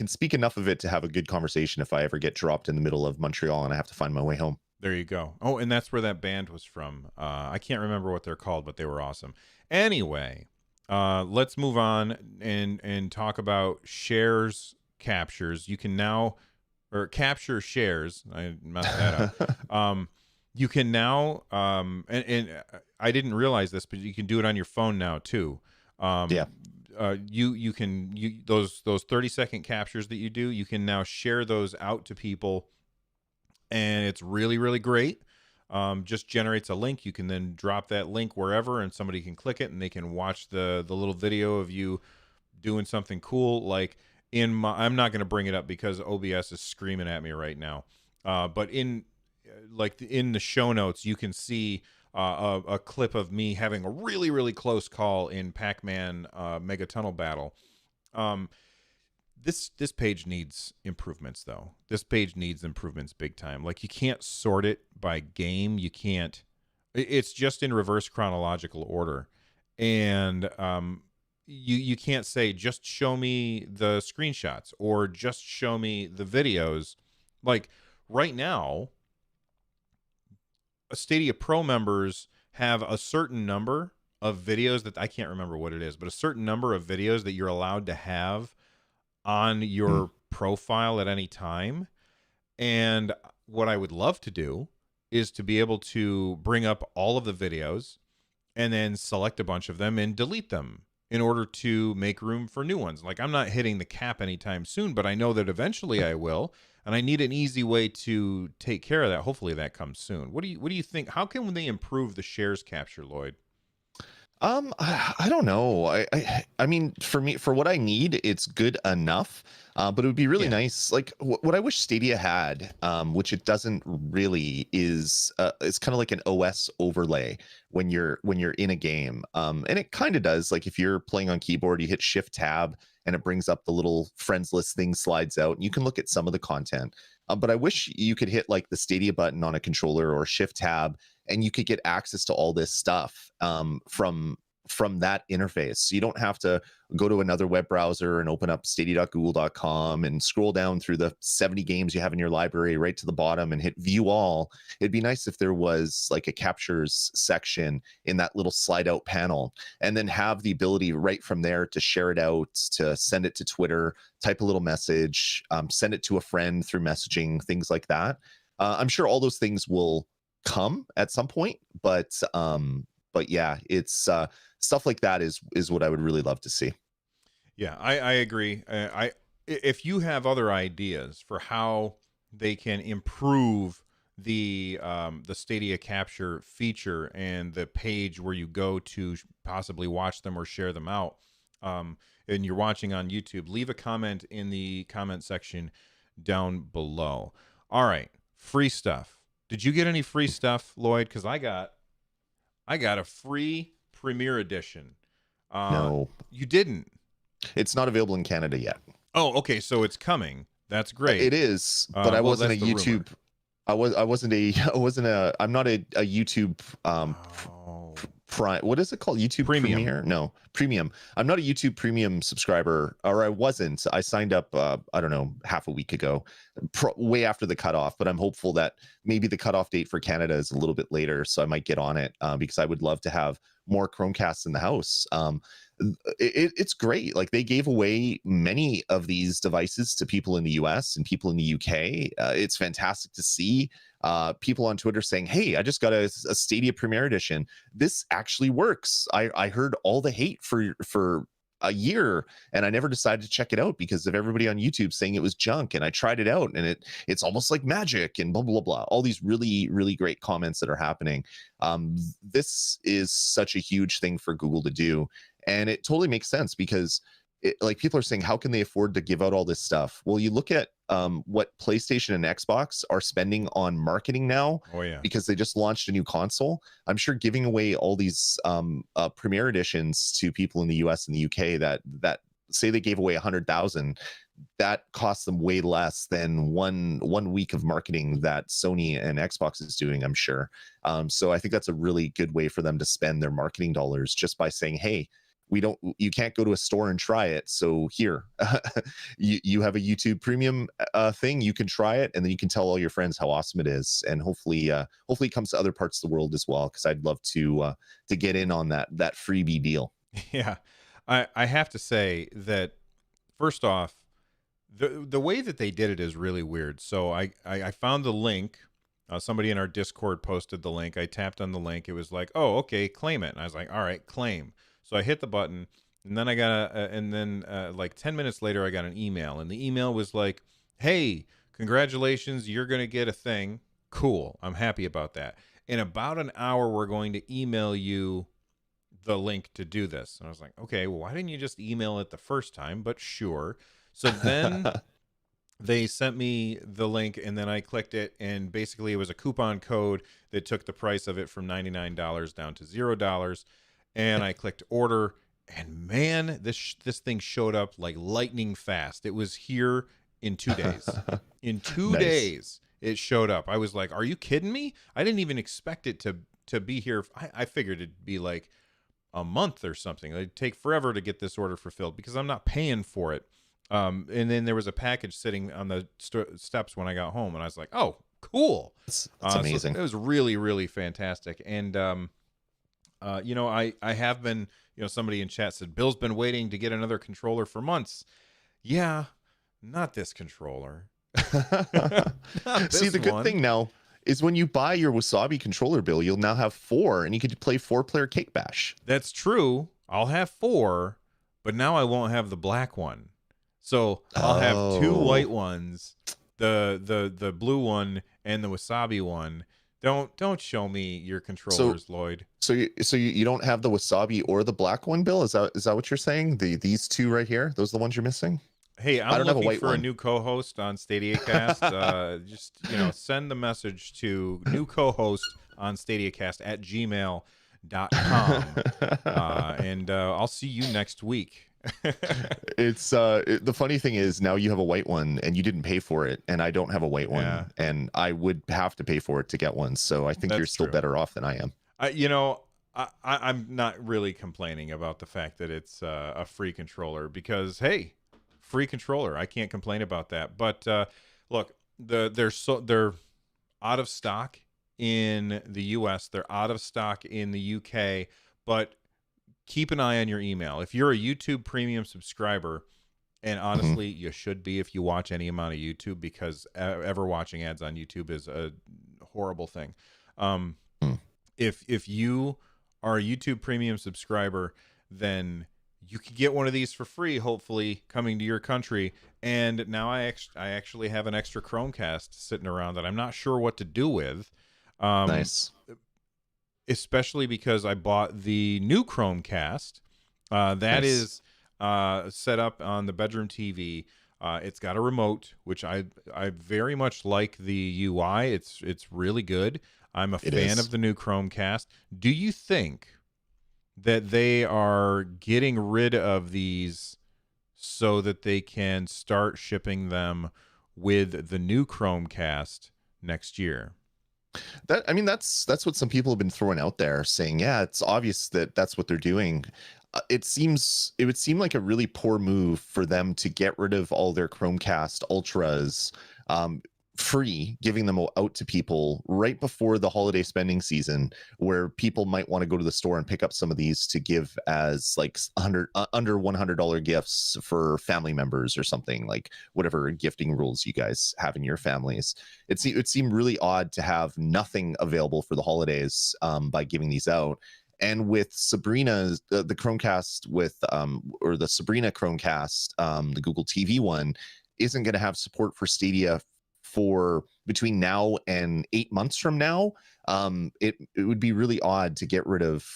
S2: speak enough of it to have a good conversation if I ever get dropped in the middle of Montreal and I have to find my way home.
S1: There you go. Oh, and that's where that band was from. I can't remember what they're called, but they were awesome. Anyway, let's move on and talk about shares captures. You can now, or capture shares. I messed that up. You can now, and I didn't realize this, but you can do it on your phone now too. You can those 30-second captures that you do, you can now share those out to people and it's really, really great. Just generates a link. You can then drop that link wherever, and somebody can click it, and they can watch the little video of you doing something cool. Like in my, I'm not going to bring it up because OBS is screaming at me right now. But in in the show notes, you can see a clip of me having a really, really close call in Pac-Man Mega Tunnel Battle. Um, this page needs improvements, though. This page needs improvements big time. Like, you can't sort it by game. You can't. It's just in reverse chronological order, and you can't say just show me the screenshots or just show me the videos. Like right now, Stadia Pro members have a certain number of videos that I can't remember what it is, but a certain number of videos that you're allowed to have on
S2: Hmm.
S1: your profile at any time. And what I would love to do is to be able to bring up all of the videos and then select a bunch of them and delete them in order to make room for new ones. Like, I'm not hitting the cap anytime soon, but I know that eventually I will, and I need an easy way to take care of that. Hopefully that comes soon. What do you think? How can they improve the shares capture, Lloyd?
S2: I don't know. I mean, for me, for what I need, it's good enough. But it would be really
S1: Yeah.
S2: nice. Like what I wish Stadia had, which it doesn't really, is it's kind of like an OS overlay when you're in a game. And it kind of does. Like if you're playing on keyboard, you hit Shift Tab, and it brings up the little friends list thing, slides out, and you can look at some of the content. But I wish you could hit like the Stadia button on a controller or Shift Tab, and you could get access to all this stuff from that interface. So you don't have to go to another web browser and open up stadia.google.com and scroll down through the 70 games you have in your library right to the bottom and hit view all. It'd be nice if there was like a captures section in that little slide out panel, and then have the ability right from there to share it out, to send it to Twitter, type a little message, send it to a friend through messaging, things like that. I'm sure all those things will come at some point, but yeah, it's stuff like that is what I would really love to see.
S1: Yeah, I agree. If you have other ideas for how they can improve the Stadia capture feature and the page where you go to possibly watch them or share them out, and you're watching on YouTube, leave a comment in the comment section down below. All right, free stuff. Did you get any free stuff, Lloyd? Because I got a free Premiere Edition. Uh,
S2: No,
S1: you didn't.
S2: it's not available in Canada yet.
S1: Oh, okay. So it's coming. That's great.
S2: It is, but I
S1: Well,
S2: wasn't
S1: that's
S2: a
S1: the rumor.
S2: YouTube. I wasn't a I wasn't a I'm not a YouTube
S1: Oh,
S2: prime, what is it called, YouTube
S1: premium.
S2: Premiere? No, premium. I'm not a YouTube Premium subscriber, or I wasn't. I signed up I don't know, half a week ago, way after the cutoff, but I'm hopeful that maybe the cutoff date for Canada is a little bit later, so I might get on it, because I would love to have more Chromecasts in the house. It's great. Like they gave away many of these devices to people in the US and people in the UK. It's fantastic to see people on Twitter saying, "Hey, I just got a Stadia Premiere Edition. This actually works." I heard all the hate for a year, and I never decided to check it out because of everybody on YouTube saying it was junk. And I tried it out, and it's almost like magic, and blah blah blah. All these really really great comments that are happening. This is such a huge thing for Google to do, and it totally makes sense because like people are saying, how can they afford to give out all this stuff? Well, you look at what PlayStation and Xbox are spending on marketing now,
S1: Oh yeah.
S2: because they just launched a new console. I'm sure giving away all these premiere editions to people in the US and the UK that say they gave away 100,000, that costs them way less than one week of marketing that Sony and Xbox is doing, I'm sure. So I think that's a really good way for them to spend their marketing dollars, just by saying, hey, you can't go to a store and try it, so here, you have a YouTube Premium thing, you can try it, and then you can tell all your friends how awesome it is, and hopefully it comes to other parts of the world as well, because I'd love to get in on that freebie deal.
S1: Yeah. I have to say that first off, the way that they did it is really weird. So I found the link. Somebody in our Discord posted the link. I tapped on the link. It was like, oh, okay, claim it. And I was like, all right, claim. So I hit the button, and then like 10 minutes later, I got an email, and the email was like, hey, congratulations, you're going to get a thing. Cool. I'm happy about that. In about an hour, we're going to email you the link to do this. And I was like, okay, well, why didn't you just email it the first time? But sure. So then they sent me the link, and then I clicked it, and basically it was a coupon code that took the price of it from $99 down to $0. And I clicked order, and man, this thing showed up like lightning fast. It was here in 2 days. In two
S2: Nice.
S1: days, it showed up. I was like, "Are you kidding me?" I didn't even expect it to be here. I figured it'd be like a month or something. It'd take forever to get this order fulfilled because I'm not paying for it. And then there was a package sitting on the steps when I got home, and I was like, "Oh, cool!"
S2: That's amazing.
S1: So it was really, really fantastic. And I have been, somebody in chat said Bill's been waiting to get another controller for months. Yeah, not this controller. Not
S2: See,
S1: this
S2: the good
S1: one.
S2: thing now is when you buy your Wasabi controller, Bill, you'll now have 4, and you could play 4-player Cake Bash.
S1: That's true. I'll have 4, but now I won't have the black one. So I'll have 2 white ones, the blue one and the Wasabi one. Don't show me your controllers, Lloyd.
S2: So you don't have the Wasabi or the black one, Bill? Is that what you're saying? These 2 right here, those are the ones you're missing?
S1: Hey,
S2: I
S1: I'm
S2: don't have a
S1: looking
S2: white
S1: for a
S2: one.
S1: new co-host on StadiaCast. Just send the message to new co-host on StadiaCast at gmail.com. And I'll see you next week.
S2: It's the funny thing is now you have a white one and you didn't pay for it, and I don't have a white one,
S1: Yeah.
S2: and I would have to pay for it to get one. So I think you're
S1: That's
S2: still
S1: true.
S2: better off than I am.
S1: I'm not really complaining about the fact that it's a free controller because, hey, free controller. I can't complain about that. But look, they're out of stock in the US. They're out of stock in the UK. But keep an eye on your email. If you're a YouTube Premium subscriber, and honestly, you should be if you watch any amount of YouTube, because ever watching ads on YouTube is a horrible thing. If you are a YouTube Premium subscriber, then you can get one of these for free, hopefully, coming to your country. And now I actually have an extra Chromecast sitting around that I'm not sure what to do with.
S2: Nice.
S1: Especially because I bought the new Chromecast. That
S2: Nice.
S1: is set up on the bedroom TV. It's got a remote, which I very much like the UI. It's really good. I'm a fan of the new Chromecast. Do you think that they are getting rid of these so that they can start shipping them with the new Chromecast next year?
S2: That's what some people have been throwing out there, saying, yeah, it's obvious that that's what they're doing. It would seem like a really poor move for them to get rid of all their Chromecast Ultras free, giving them out to people right before the holiday spending season, where people might want to go to the store and pick up some of these to give as like under $100 gifts for family members or something, like whatever gifting rules you guys have in your families. It seemed really odd to have nothing available for the holidays by giving these out. And with Sabrina's the Chromecast with or the Sabrina Chromecast, the Google TV one isn't going to have support for Stadia for between now and 8 months from now. It would be really odd to get rid of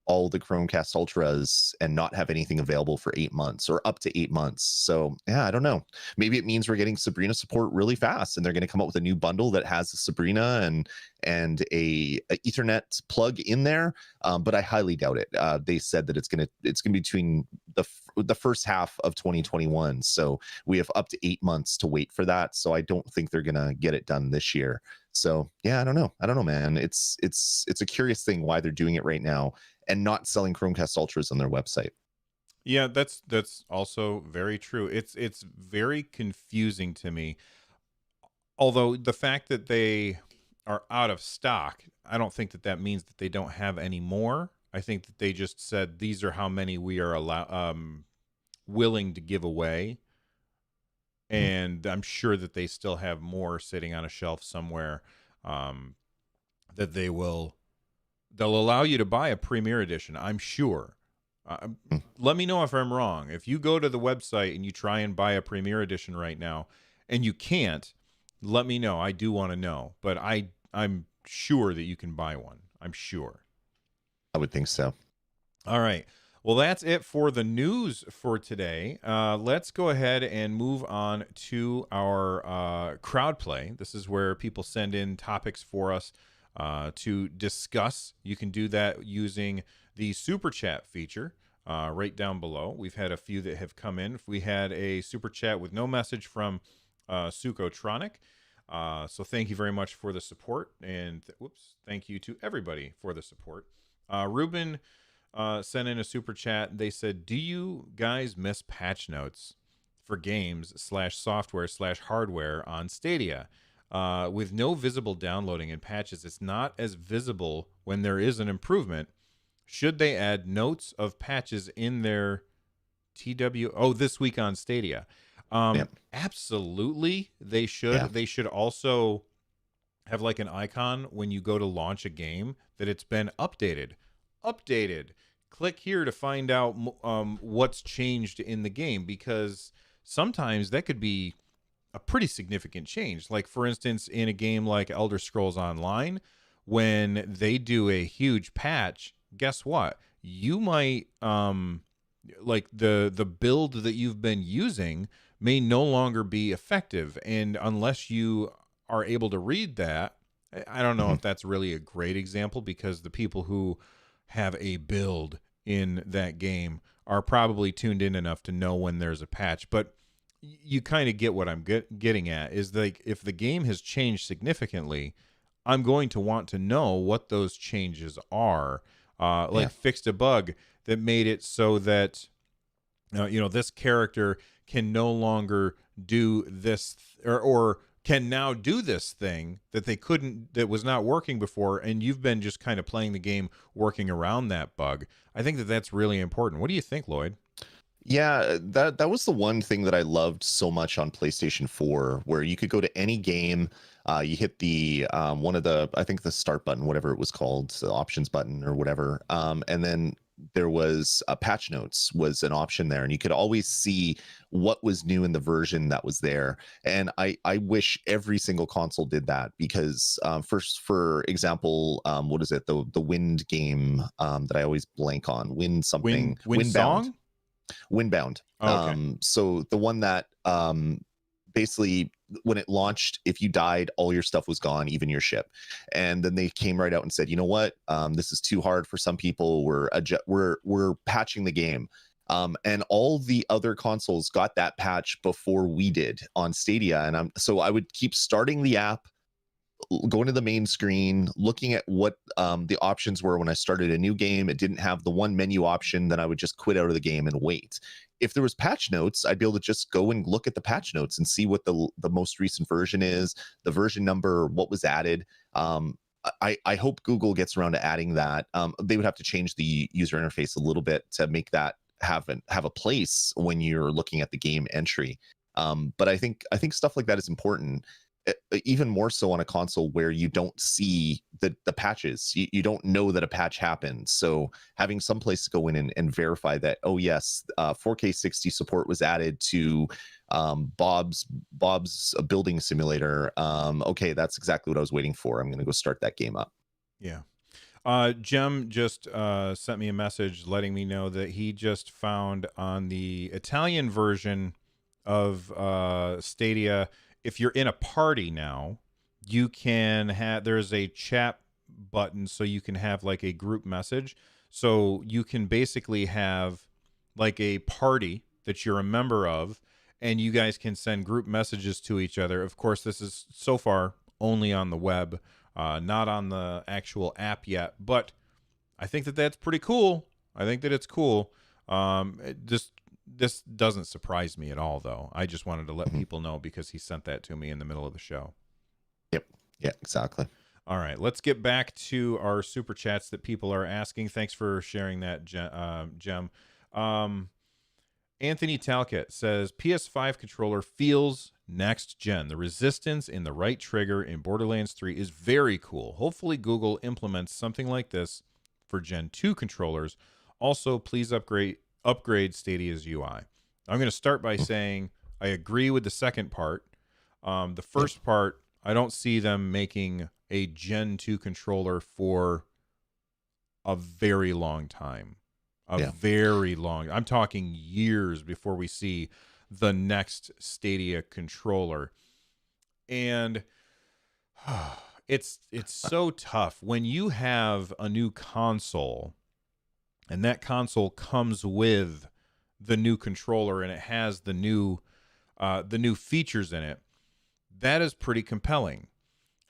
S2: all the Chromecast Ultras and not have anything available for 8 months or up to 8 months. So yeah, I don't know. Maybe it means we're getting Sabrina support really fast, and they're going to come up with a new bundle that has a Sabrina and a Ethernet plug in there. But I highly doubt it. They said that it's gonna be between the first half of 2021. So we have up to 8 months to wait for that. So I don't think they're gonna get it done this year. So yeah, I don't know, man. It's a curious thing why they're doing it right now and not selling Chromecast Ultras on their website.
S1: Yeah, that's also very true. It's very confusing to me. Although the fact that they are out of stock, I don't think that means that they don't have any more. I think that they just said these are how many we are willing to give away. And I'm sure that they still have more sitting on a shelf somewhere that they'll allow you to buy a Premier Edition, I'm sure. Let me know if I'm wrong. If you go to the website and you try and buy a Premier Edition right now and you can't, let me know. I do want to know, but I'm sure that you can buy one. I'm sure.
S2: I would think so.
S1: All right. Well, that's it for the news for today. Let's go ahead and move on to our crowd play. This is where people send in topics for us to discuss. You can do that using the super chat feature right down below. We've had a few that have come in. We had a super chat with no message from Sukotronic. So thank you very much for the support. And thank you to everybody for the support. Ruben sent in a super chat. They said, do you guys miss patch notes for games /software/hardware on Stadia? With no visible downloading and patches, it's not as visible when there is an improvement. Should they add notes of patches in their this week on Stadia? Absolutely, they should.
S2: Yeah.
S1: They should also have like an icon when you go to launch a game that it's been updated. Click here to find out what's changed in the game, because sometimes that could be a pretty significant change. Like, for instance, in a game like Elder Scrolls Online, when they do a huge patch, guess what? You might like the build that you've been using may no longer be effective, and unless you are able to read that, I don't know if that's really a great example, because the people who have a build in that game are probably tuned in enough to know when there's a patch. But you kind of get what I'm getting at, is like, if the game has changed significantly, I'm going to want to know what those changes are. Fixed a bug that made it so that this character can no longer do this, or can now do this thing that they couldn't, that was not working before, and you've been just kind of playing the game working around that bug. I think that that's really important. What do you think, Lloyd?
S2: Yeah, that was the one thing that I loved so much on PlayStation 4, where you could go to any game, you hit the one of the, I think the start button, whatever it was called, the options button or whatever, and then there was patch notes was an option there, and you could always see what was new in the version that was there. And I wish every single console did that, because first, for example, what is it, the Wind game that I always blank on, Wind something,
S1: Wind
S2: Windbound.
S1: Song?
S2: Windbound.
S1: Oh, okay.
S2: So the one that basically, when it launched, if you died, all your stuff was gone, even your ship. And then they came right out and said, you know what, this is too hard for some people. We're patching the game. And all the other consoles got that patch before we did on Stadia. And so I would keep starting the app, going to the main screen, looking at what the options were. When I started a new game, it didn't have the one menu option, then I would just quit out of the game and wait. If there was patch notes, I'd be able to just go and look at the patch notes and see what the most recent version is, the version number, what was added. I hope Google gets around to adding that. They would have to change the user interface a little bit to make that have a place when you're looking at the game entry. But I think stuff like that is important, even more so on a console where you don't see the patches. You don't know that a patch happened. So having some place to go in and verify that, oh yes, 4K 60 support was added to Bob's building simulator. Okay, that's exactly what I was waiting for. I'm going to go start that game up.
S1: Yeah. Jem just sent me a message letting me know that he just found on the Italian version of Stadia, if you're in a party now, you can have, there's a chat button, so you can have like a group message. So you can basically have like a party that you're a member of, and you guys can send group messages to each other. Of course, this is so far only on the web, not on the actual app yet, but I think that that's pretty cool. I think that it's cool. This doesn't surprise me at all, though. I just wanted to let people know because he sent that to me in the middle of the show.
S2: Yep. Yeah, exactly.
S1: All right, let's get back to our super chats that people are asking. Thanks for sharing that, Jem. Anthony Talcott says, PS5 controller feels next gen. The resistance in the right trigger in Borderlands 3 is very cool. Hopefully Google implements something like this for Gen 2 controllers. Also, please upgrade Stadia's UI. I'm going to start by saying I agree with the second part. The
S2: Yep.
S1: first part, I don't see them making a Gen 2 controller for a very long time.
S2: Yeah.
S1: I'm talking years before we see the next Stadia controller. And it's so tough when you have a new console and that console comes with the new controller and it has the new features in it. That is pretty compelling.
S2: Yep.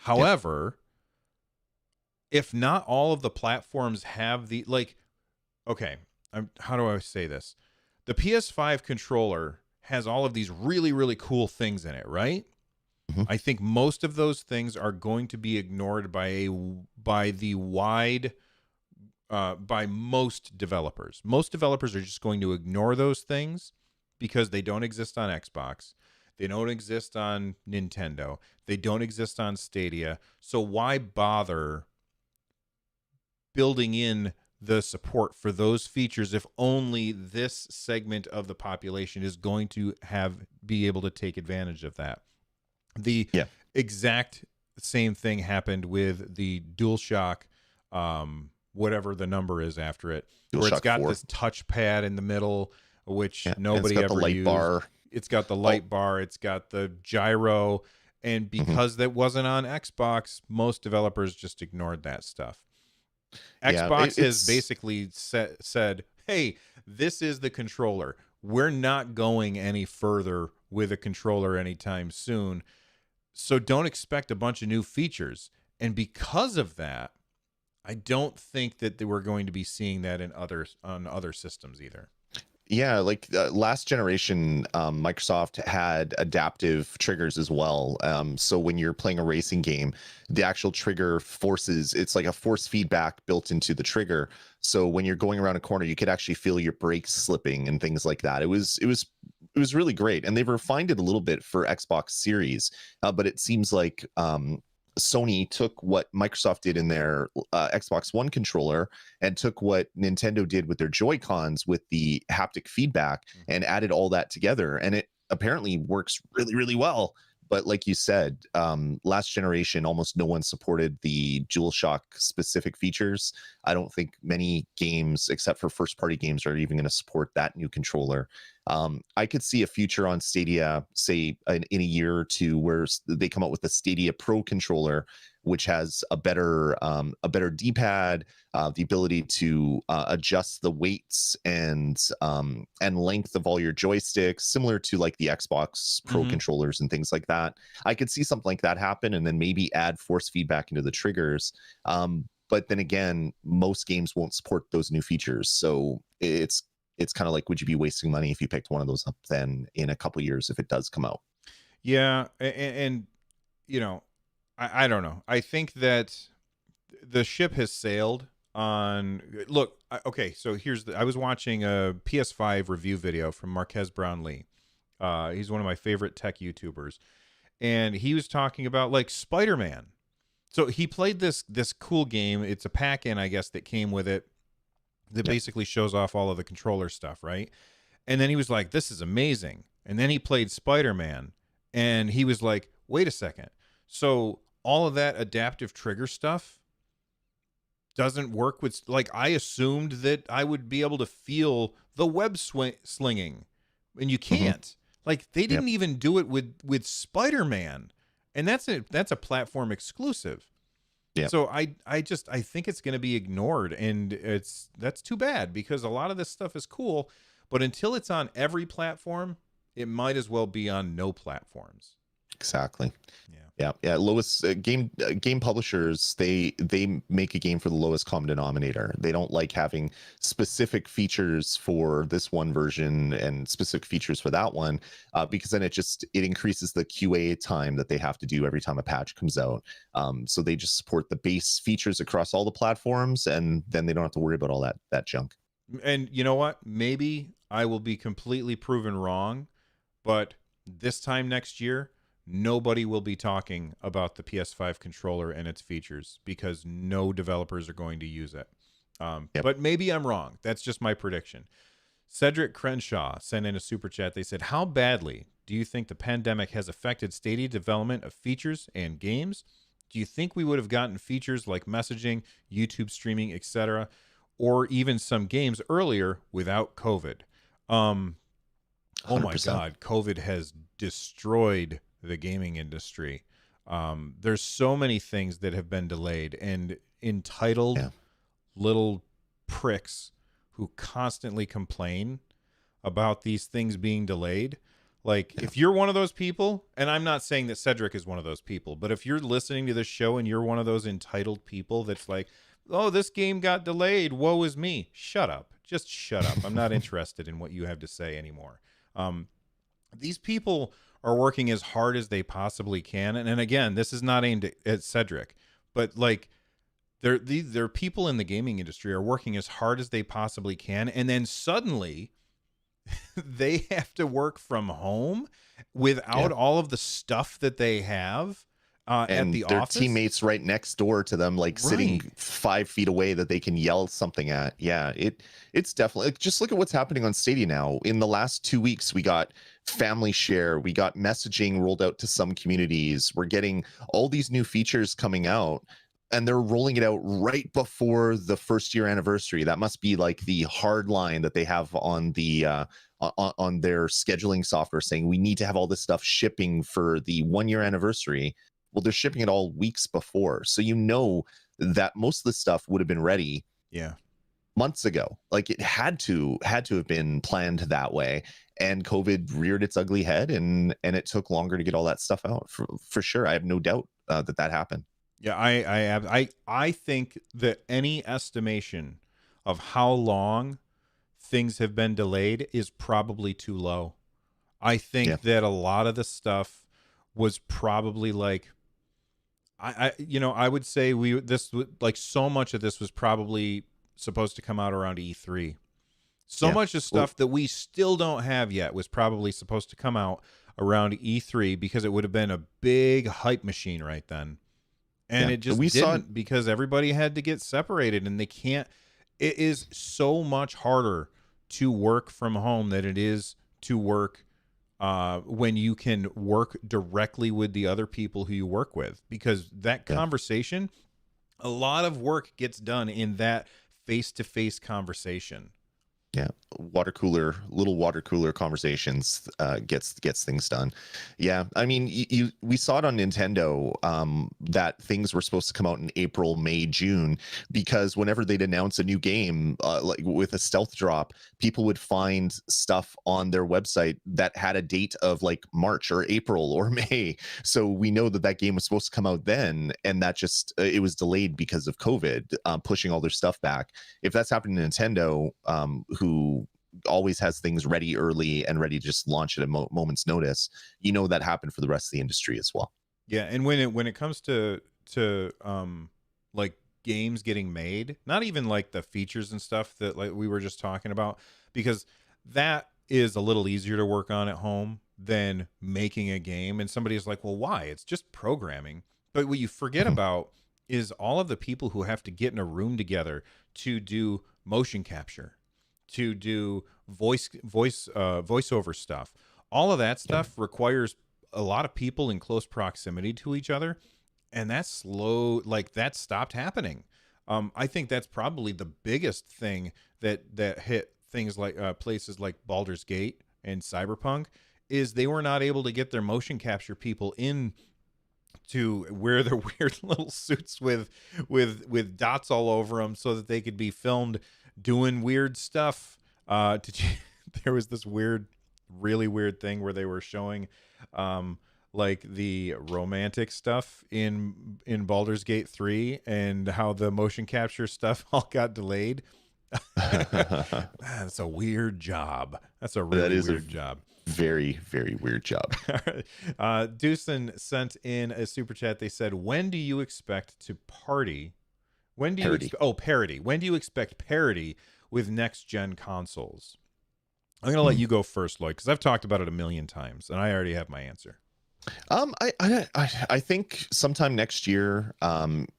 S1: However, if not all of the platforms have the like, okay, how do I say this? The PS5 controller has all of these really, really cool things in it, right?
S2: Mhm.
S1: I think most of those things are going to be ignored by most developers. Most developers are just going to ignore those things because they don't exist on Xbox. They don't exist on Nintendo. They don't exist on Stadia. So why bother building in the support for those features if only this segment of the population is going to be able to take advantage of that? The
S2: Yeah.
S1: exact same thing happened with the DualShock, whatever the number is after it, where it's
S2: DualShock
S1: got
S2: 4.
S1: this touchpad in the middle, which
S2: Yeah. And it's
S1: nobody
S2: got the
S1: ever
S2: light
S1: used.
S2: bar.
S1: It's got the
S2: Oh.
S1: light bar, it's got the gyro, and
S2: Mhm.
S1: because that wasn't on Xbox, most developers just ignored that stuff.
S2: Yeah.
S1: Xbox has
S2: It's
S1: basically said, hey, this is the controller. We're not going any further with a controller anytime soon. So don't expect a bunch of new features. And because of that, I don't think that we're going to be seeing that on other systems either.
S2: Yeah, like last generation, Microsoft had adaptive triggers as well. So when you're playing a racing game, the actual trigger it's like a force feedback built into the trigger. So when you're going around a corner, you could actually feel your brakes slipping and things like that. It was really great, and they've refined it a little bit for Xbox Series, but it seems like Sony took what Microsoft did in their Xbox One controller and took what Nintendo did with their Joy Cons with the haptic feedback and added all that together. And it apparently works really, really well. But like you said, last generation, almost no one supported the DualShock specific features. I don't think many games, except for first party games, are even going to support that new controller. I could see a future on Stadia, say in a year or two, where they come out with the Stadia Pro controller, which has a better D-pad, the ability to adjust the weights and length of all your joysticks, similar to like the Xbox Pro
S1: Mm-hmm.
S2: controllers and things like that. I could see something like that happen, and then maybe add force feedback into the triggers. But then again, most games won't support those new features, so it's kind of like, would you be wasting money if you picked one of those up then in a couple years if it does come out?
S1: Yeah, and you know, I don't know. I think that the ship has sailed on. Look, okay, so I was watching a PS5 review video from Marquez Brownlee. He's one of my favorite tech YouTubers, and he was talking about like Spider-Man. So he played this cool game. It's a pack-in, I guess, that came with it that
S2: Yep.
S1: basically shows off all of the controller stuff, right? And then he was like, "This is amazing." And then he played Spider-Man, and he was like, "Wait a second. So all of that adaptive trigger stuff doesn't work with like I assumed that I would be able to feel the slinging, and you
S2: Hmm.
S1: can't. Like they
S2: Yep.
S1: didn't even do it with Spider-Man, and that's a platform exclusive.
S2: Yep.
S1: So I think it's going to be ignored, and that's too bad because a lot of this stuff is cool, but until it's on every platform, it might as well be on no platforms.
S2: Exactly.
S1: Yeah.
S2: Yeah. Lowest game publishers, they make a game for the lowest common denominator. They don't like having specific features for this one version and specific features for that one, because then it increases the QA time that they have to do every time a patch comes out. So they just support the base features across all the platforms, and then they don't have to worry about all that junk.
S1: And you know what? Maybe I will be completely proven wrong, but this time next year, nobody will be talking about the PS5 controller and its features because no developers are going to use it.
S2: Yep.
S1: But maybe I'm wrong. That's just my prediction. Cedric Crenshaw sent in a super chat. They said, "How badly do you think the pandemic has affected Stadia development of features and games? Do you think we would have gotten features like messaging, YouTube streaming, etc., or even some games earlier without COVID? Um, oh my
S2: 100%.
S1: God, COVID has destroyed the gaming industry. There's so many things that have been delayed, and entitled
S2: Yeah.
S1: little pricks who constantly complain about these things being delayed. Like,
S2: Yeah.
S1: if you're one of those people, and I'm not saying that Cedric is one of those people, but if you're listening to this show and you're one of those entitled people that's like, oh, this game got delayed, woe is me, shut up. Just shut up. I'm not interested in what you have to say anymore. Um, these people are working as hard as they possibly can. And again, this is not aimed at Cedric, but like, they're people in the gaming industry are working as hard as they possibly can. And then suddenly they have to work from home
S2: Yeah.
S1: without all of the stuff that they have at
S2: And
S1: the
S2: their
S1: office.
S2: teammates right next door to them, like sitting
S1: Right.
S2: 5 feet away that they can yell something at. Yeah, it's definitely, like, just look at what's happening on Stadia now. In the last 2 weeks, we got family share, we got messaging rolled out to some communities. We're getting all these new features coming out, and they're rolling it out right before the first year anniversary. That must be like the hard line that they have on the on their scheduling software, saying we need to have all this stuff shipping for the 1 year anniversary. Well, they're shipping it all weeks before, so you know that most of the stuff would have been ready
S1: Yeah.
S2: months ago. Like, it had to have been planned that way, and COVID reared its ugly head, and it took longer to get all that stuff out. For sure, I have no doubt that happened.
S1: Yeah, I think that any estimation of how long things have been delayed is probably too low. I
S2: Yeah,
S1: think that a lot of the stuff was probably like, I would say like, so much of this was probably supposed to come out around E3. So
S2: yeah.
S1: much of
S2: Well,
S1: stuff that we still don't have yet was probably supposed to come out around E3 because it would have been a big hype machine right then. And
S2: yeah.
S1: it just
S2: We saw it.
S1: didn't, because everybody had to get separated, and they can't. It is so much harder to work from home than it is to work when you can work directly with the other people who you work with, because that
S2: Yeah.
S1: conversation, a lot of work gets done in that face-to-face conversation.
S2: Yeah, little water cooler conversations gets things done. Yeah, I mean, we saw it on Nintendo, that things were supposed to come out in April, May, June, because whenever they'd announce a new game, like with a stealth drop, people would find stuff on their website that had a date of like March or April or May. So we know that game was supposed to come out then, and that just it was delayed because of COVID, pushing all their stuff back. If that's happening to Nintendo, who always has things ready early and ready to just launch at a moment's notice, that happened for the rest of the industry as well.
S1: Yeah, and when it comes to like games getting made, not even like the features and stuff that like we were just talking about, because that is a little easier to work on at home than making a game. And somebody's like, well, why? It's just programming. But what you forget
S2: Mhm.
S1: about is all of the people who have to get in a room together to do motion capture, to do voiceover stuff. All of that
S2: Yeah.
S1: stuff requires a lot of people in close proximity to each other, and that's slow. Like, that stopped happening. I think that's probably the biggest thing that hit things like places like Baldur's Gate and Cyberpunk, is they were not able to get their motion capture people in to wear their weird little suits with dots all over them so that they could be filmed doing weird stuff. There was this really weird thing where they were showing like the romantic stuff in Baldur's Gate 3, and how the motion capture stuff all got delayed. That's a weird job. That's a
S2: That
S1: really
S2: is a
S1: weird job.
S2: very, very weird job.
S1: Deucin sent in a super chat. They said, when do you expect to party? When do you
S2: Parity.
S1: expect parity? When do you expect parity with next gen consoles? I'm gonna let you go first, Lloyd, because I've talked about it a million times and I already have my answer.
S2: I think sometime next year,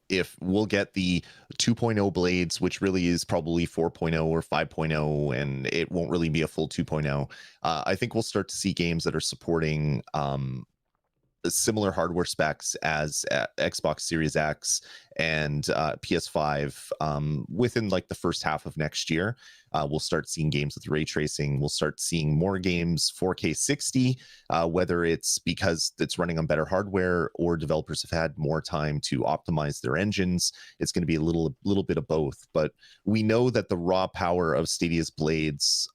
S2: if we'll get the 2.0 blades, which really is probably 4.0 or 5.0, and it won't really be a full 2.0. I think we'll start to see games that are supporting similar hardware specs as Xbox Series X and PS5 within like the first half of next year. We'll start seeing games with ray tracing. We'll start seeing more games 4K 60, whether it's because it's running on better hardware or developers have had more time to optimize their engines. It's going to be a little bit of both. But we know that the raw power of Stadia's blades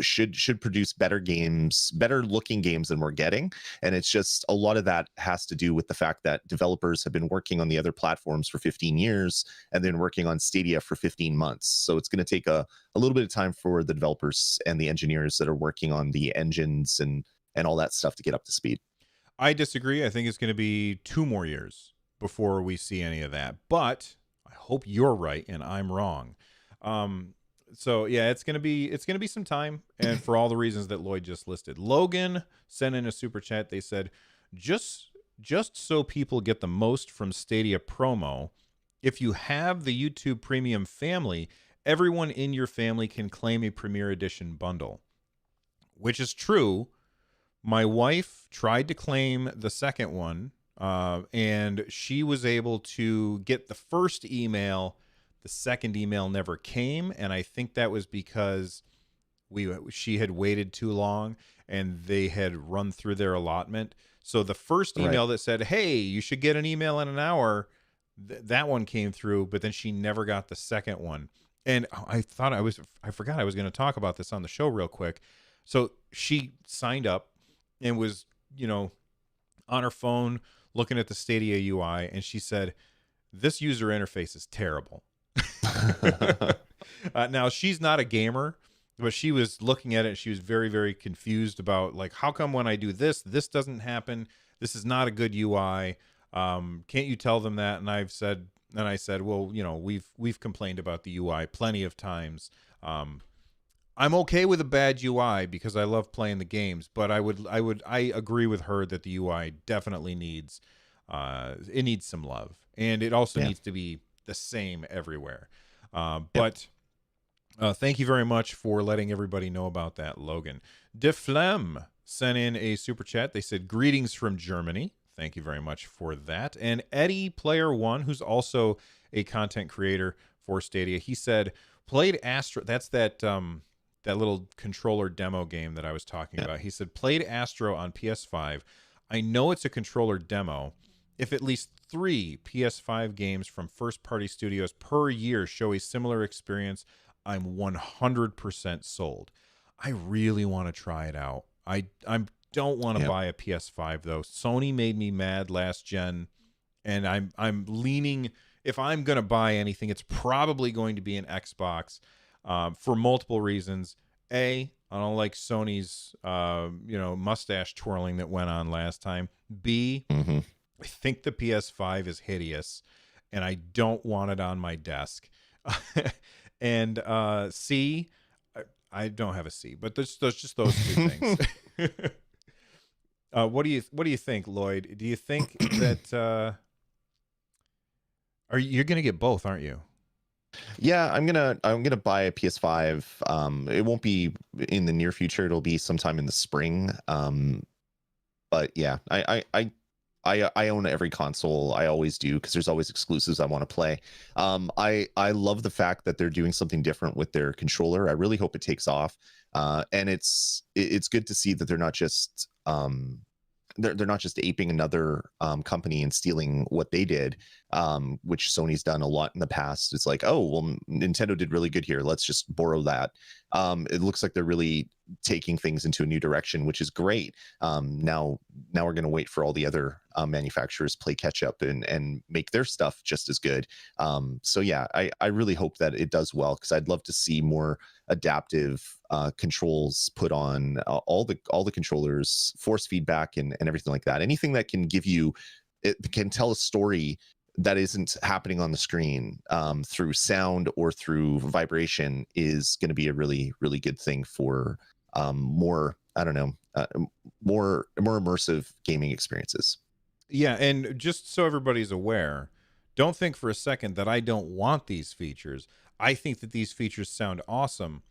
S2: should produce better games, better looking games than we're getting. And it's just a lot of that has to do with the fact that developers have been working on the other platforms for 15 years and then working on Stadia for 15 months. So it's going to take a little bit of time for the developers and the engineers that are working on the engines and all that stuff to get up to speed.
S1: I disagree. I think it's going to be 2 more years before we see any of that. But I hope you're right and I'm wrong. So yeah, it's gonna be some time, and for all the reasons that Lloyd just listed. Logan sent in a super chat. They said, just so people get the most from Stadia promo, if you have the YouTube Premium family, everyone in your family can claim a Premier Edition bundle, which is true. My wife tried to claim the second one, and she was able to get the first email. The second email never came, and I think that was because she had waited too long and they had run through their allotment. So the first email that said, "Hey, you should get an email in an hour," that one came through, but then she never got the second one. And I forgot I was going to talk about this on the show real quick. So she signed up and was, on her phone looking at the Stadia UI, and she said, "This user interface is terrible." Now she's not a gamer, but she was looking at it and she was very, very confused about, like, how come when I do this doesn't happen? This is not a good UI. Can't you tell them that? And I said, well, we've complained about the UI plenty of times. I'm okay with a bad UI because I love playing the games, but I agree with her that the UI definitely needs some love, and it also needs to be the same everywhere. But thank you very much for letting everybody know about that, Logan. Deflem sent in a super chat. They said, "Greetings from Germany." Thank you very much for that. And Eddie Player One, who's also a content creator for Stadia, he said, "Played Astro." That's that little controller demo game that I was talking about. He said, "Played Astro on PS5. I know it's a controller demo. If at least 3 PS5 games from first-party studios per year show a similar experience, I'm 100% sold." I really want to try it out. I don't want to buy a PS5 though. Sony made me mad last gen, and I'm leaning. If I'm gonna buy anything, it's probably going to be an Xbox, for multiple reasons. A, I don't like Sony's mustache twirling that went on last time. B, I think the PS5 is hideous, and I don't want it on my desk. And C, I don't have a C, but there's just those 2 things. What do you think, Lloyd? Do you think that you're gonna get both, aren't you?
S2: Yeah, I'm gonna buy a PS5. It won't be in the near future. It'll be sometime in the spring. But yeah, I own every console. I always do, because there's always exclusives I want to play. I love the fact that they're doing something different with their controller. I really hope it takes off. And it's good to see that they're not just they're not just aping another company and stealing what they did, which Sony's done a lot in the past. It's like, oh, well, Nintendo did really good here, let's just borrow that. It looks like they're really taking things into a new direction, which is great. Now we're going to wait for all the other manufacturers play catch up and make their stuff just as good. So yeah, I really hope that it does well, because I'd love to see more adaptive controls put on all the controllers, force feedback and everything like that. Anything that can give you, it can tell a story that isn't happening on the screen through sound or through vibration, is going to be a really, really good thing for more I don't know, more immersive gaming experiences.
S1: Yeah, and just so everybody's aware, don't think for a second that I don't want these features. I think that these features sound awesome.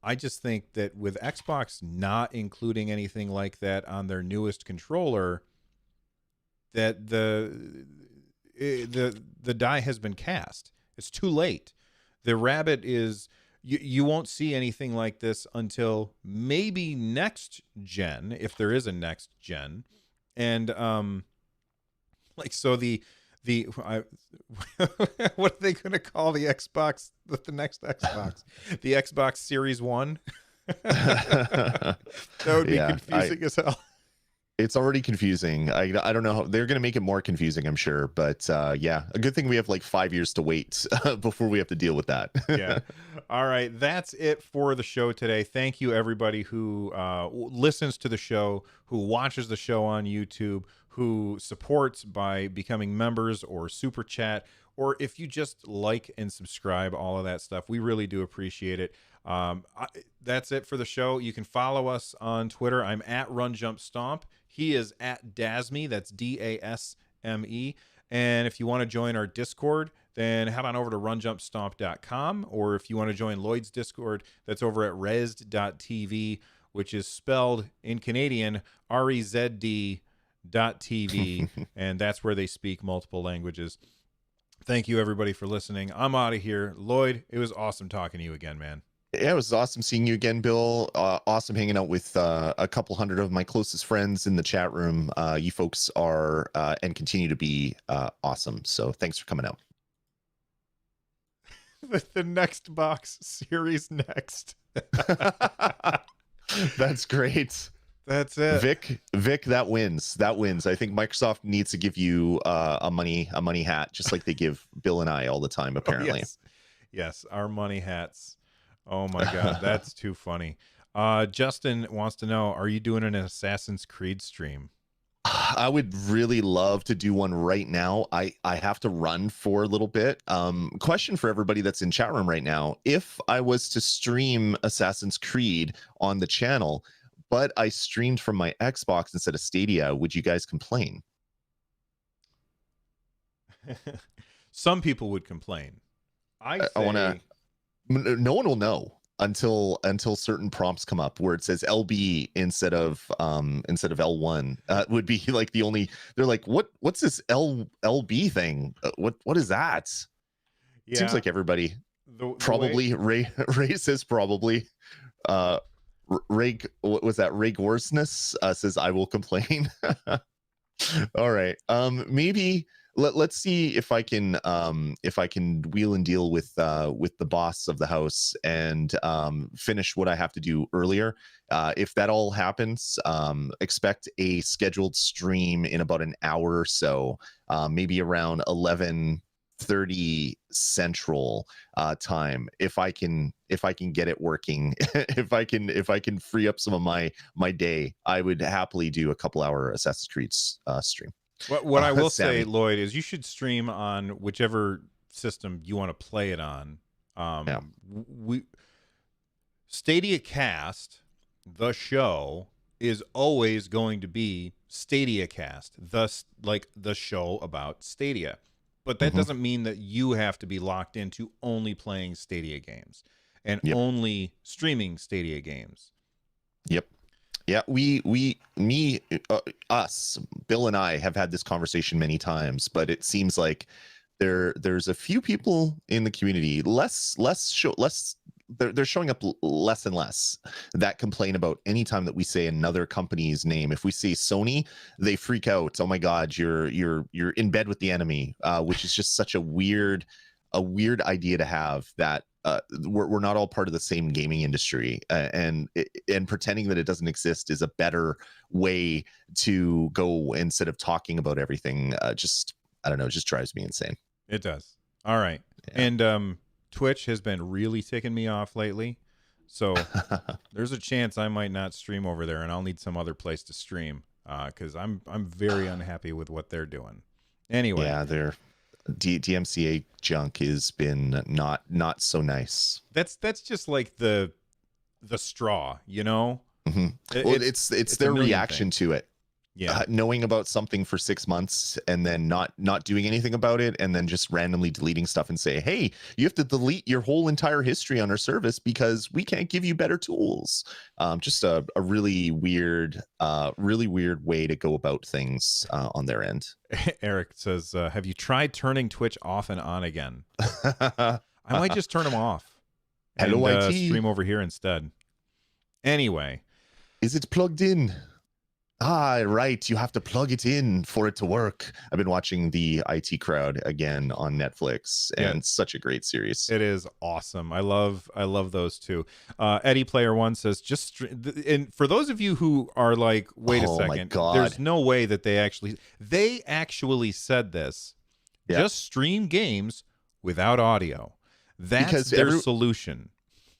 S1: I just think that with Xbox not including anything like that on their newest controller, that the die has been cast. It's too late. The rabbit is you won't see anything like this until maybe next gen, if there is a next gen. And like so what are they going to call the Xbox, the next Xbox? The Xbox Series 1? That would be confusing as hell.
S2: It's already confusing. I don't know how they're going to make it more confusing, I'm sure. But yeah, a good thing we have like 5 years to wait before we have to deal with that.
S1: Yeah. All right. That's it for the show today. Thank you, everybody who listens to the show, who watches the show on YouTube, who supports by becoming members or super chat, or if you just like and subscribe, all of that stuff. We really do appreciate it. That's it for the show. You can follow us on Twitter. I'm at RunJumpStomp. He is at Dasme. That's DASME. And if you want to join our Discord, then head on over to runjumpstomp.com. Or if you want to join Lloyd's Discord, that's over at resd.tv, which is spelled in Canadian REZD.TV. And that's where they speak multiple languages. Thank you, everybody, for listening. I'm out of here. Lloyd, it was awesome talking to you again, man.
S2: Yeah, it was awesome seeing you again, Bill. Awesome hanging out with a couple hundred of my closest friends in the chat room. You folks are and continue to be awesome. So thanks for coming out.
S1: The next box series next.
S2: That's great.
S1: That's it.
S2: Vic, that wins. That wins. I think Microsoft needs to give you a money hat, just like they give Bill and I all the time, apparently.
S1: Oh, yes, our money hats. Oh my God, that's too funny. Justin wants to know, are you doing an Assassin's Creed stream?
S2: I would really love to do one right now. I have to run for a little bit. Question for everybody that's in chat room right now. If I was to stream Assassin's Creed on the channel, but I streamed from my Xbox instead of Stadia, would you guys complain?
S1: Some people would complain. I want to.
S2: No one will know until certain prompts come up where it says LB instead of L1. Would be like the only. They're like, what's this LB thing? What is that? Yeah. Seems like everybody probably Ray says probably. Ray, what was that? Ray Gorsness says I will complain. All right. Maybe. Let's see if I can wheel and deal with the boss of the house and finish what I have to do earlier. If that all happens, expect a scheduled stream in about an hour or so, maybe around 11:30 Central time. If I can get it working, if I can free up some of my day, I would happily do a couple hour Assassin's Creed stream.
S1: What I will say, Lloyd, is you should stream on whichever system you want to play it on. StadiaCast, the show, is always going to be StadiaCast, thus like the show about Stadia. But that doesn't mean that you have to be locked into only playing Stadia games and only streaming Stadia games.
S2: Yep. Yeah, us, Bill and I have had this conversation many times, but it seems like there's a few people in the community they're showing up less and less that complain about any time that we say another company's name. If we say Sony, they freak out. Oh my God, you're in bed with the enemy, which is just such a weird idea to have, that we're not all part of the same gaming industry, and pretending that it doesn't exist is a better way to go instead of talking about everything. I don't know, it just drives me insane.
S1: It does. All right. Yeah. And Twitch has been really ticking me off lately, so there's a chance I might not stream over there, and I'll need some other place to stream because I'm very unhappy with what they're doing. Anyway,
S2: yeah, they're DMCA junk has been not so nice.
S1: That's just like the straw, you know.
S2: Well, it's their reaction to it.
S1: Yeah.
S2: Knowing about something for 6 months and then not doing anything about it, and then just randomly deleting stuff and say, hey, you have to delete your whole entire history on our service because we can't give you better tools. Just a really weird way to go about things on their end.
S1: Eric says, have you tried turning Twitch off and on again? I might just turn them off and
S2: Hello, IT.
S1: stream over here instead. Anyway.
S2: Is it plugged in? Ah, right. You have to plug it in for it to work. I've been watching the IT Crowd again on Netflix, and such a great series.
S1: It is awesome. I love those two. Eddie Player One says, and for those of you who are like, wait a second, there's no way that they actually said this.
S2: Yeah.
S1: Just stream games without audio. That's their solution.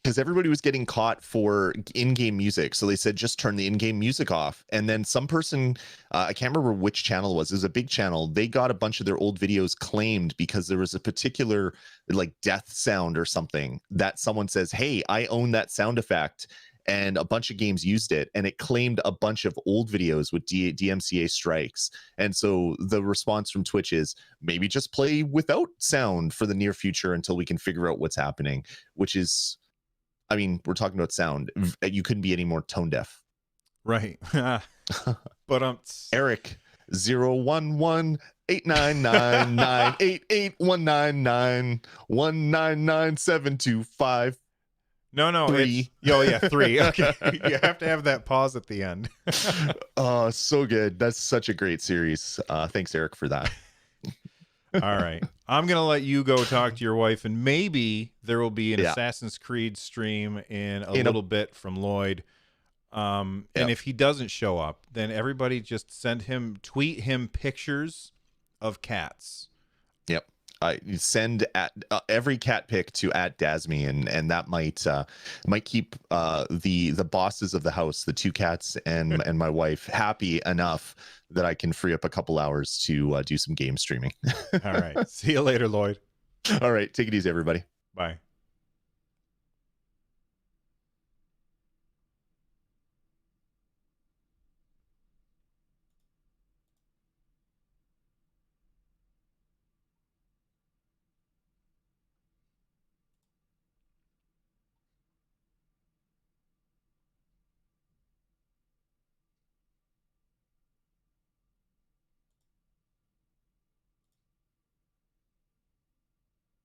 S2: Because everybody was getting caught for in-game music, so they said just turn the in-game music off. And then some person, I can't remember which channel it was a big channel, they got a bunch of their old videos claimed because there was a particular like death sound or something that someone says, hey, I own that sound effect, and a bunch of games used it, and it claimed a bunch of old videos with DMCA strikes. And so the response from Twitch is, maybe just play without sound for the near future until we can figure out what's happening, which is, I mean, we're talking about sound. You couldn't be any more tone deaf.
S1: Right. But
S2: Eric 011-899-988-199-199-725.
S1: No,
S2: 3.
S1: Yeah, 3. Okay. You have to have that pause at the end.
S2: Oh, so good. That's such a great series. Thanks, Eric, for that.
S1: All right. I'm going to let you go talk to your wife, and maybe there will be an Assassin's Creed stream in a little bit from Lloyd. And if he doesn't show up, then everybody just tweet him pictures of cats.
S2: Yep. You send every cat pic to @Dasme, and that might keep the bosses of the house, the 2 cats and my wife, happy enough that I can free up a couple hours to do some game streaming.
S1: All right. See you later, Lloyd.
S2: All right. Take it easy, everybody.
S1: Bye.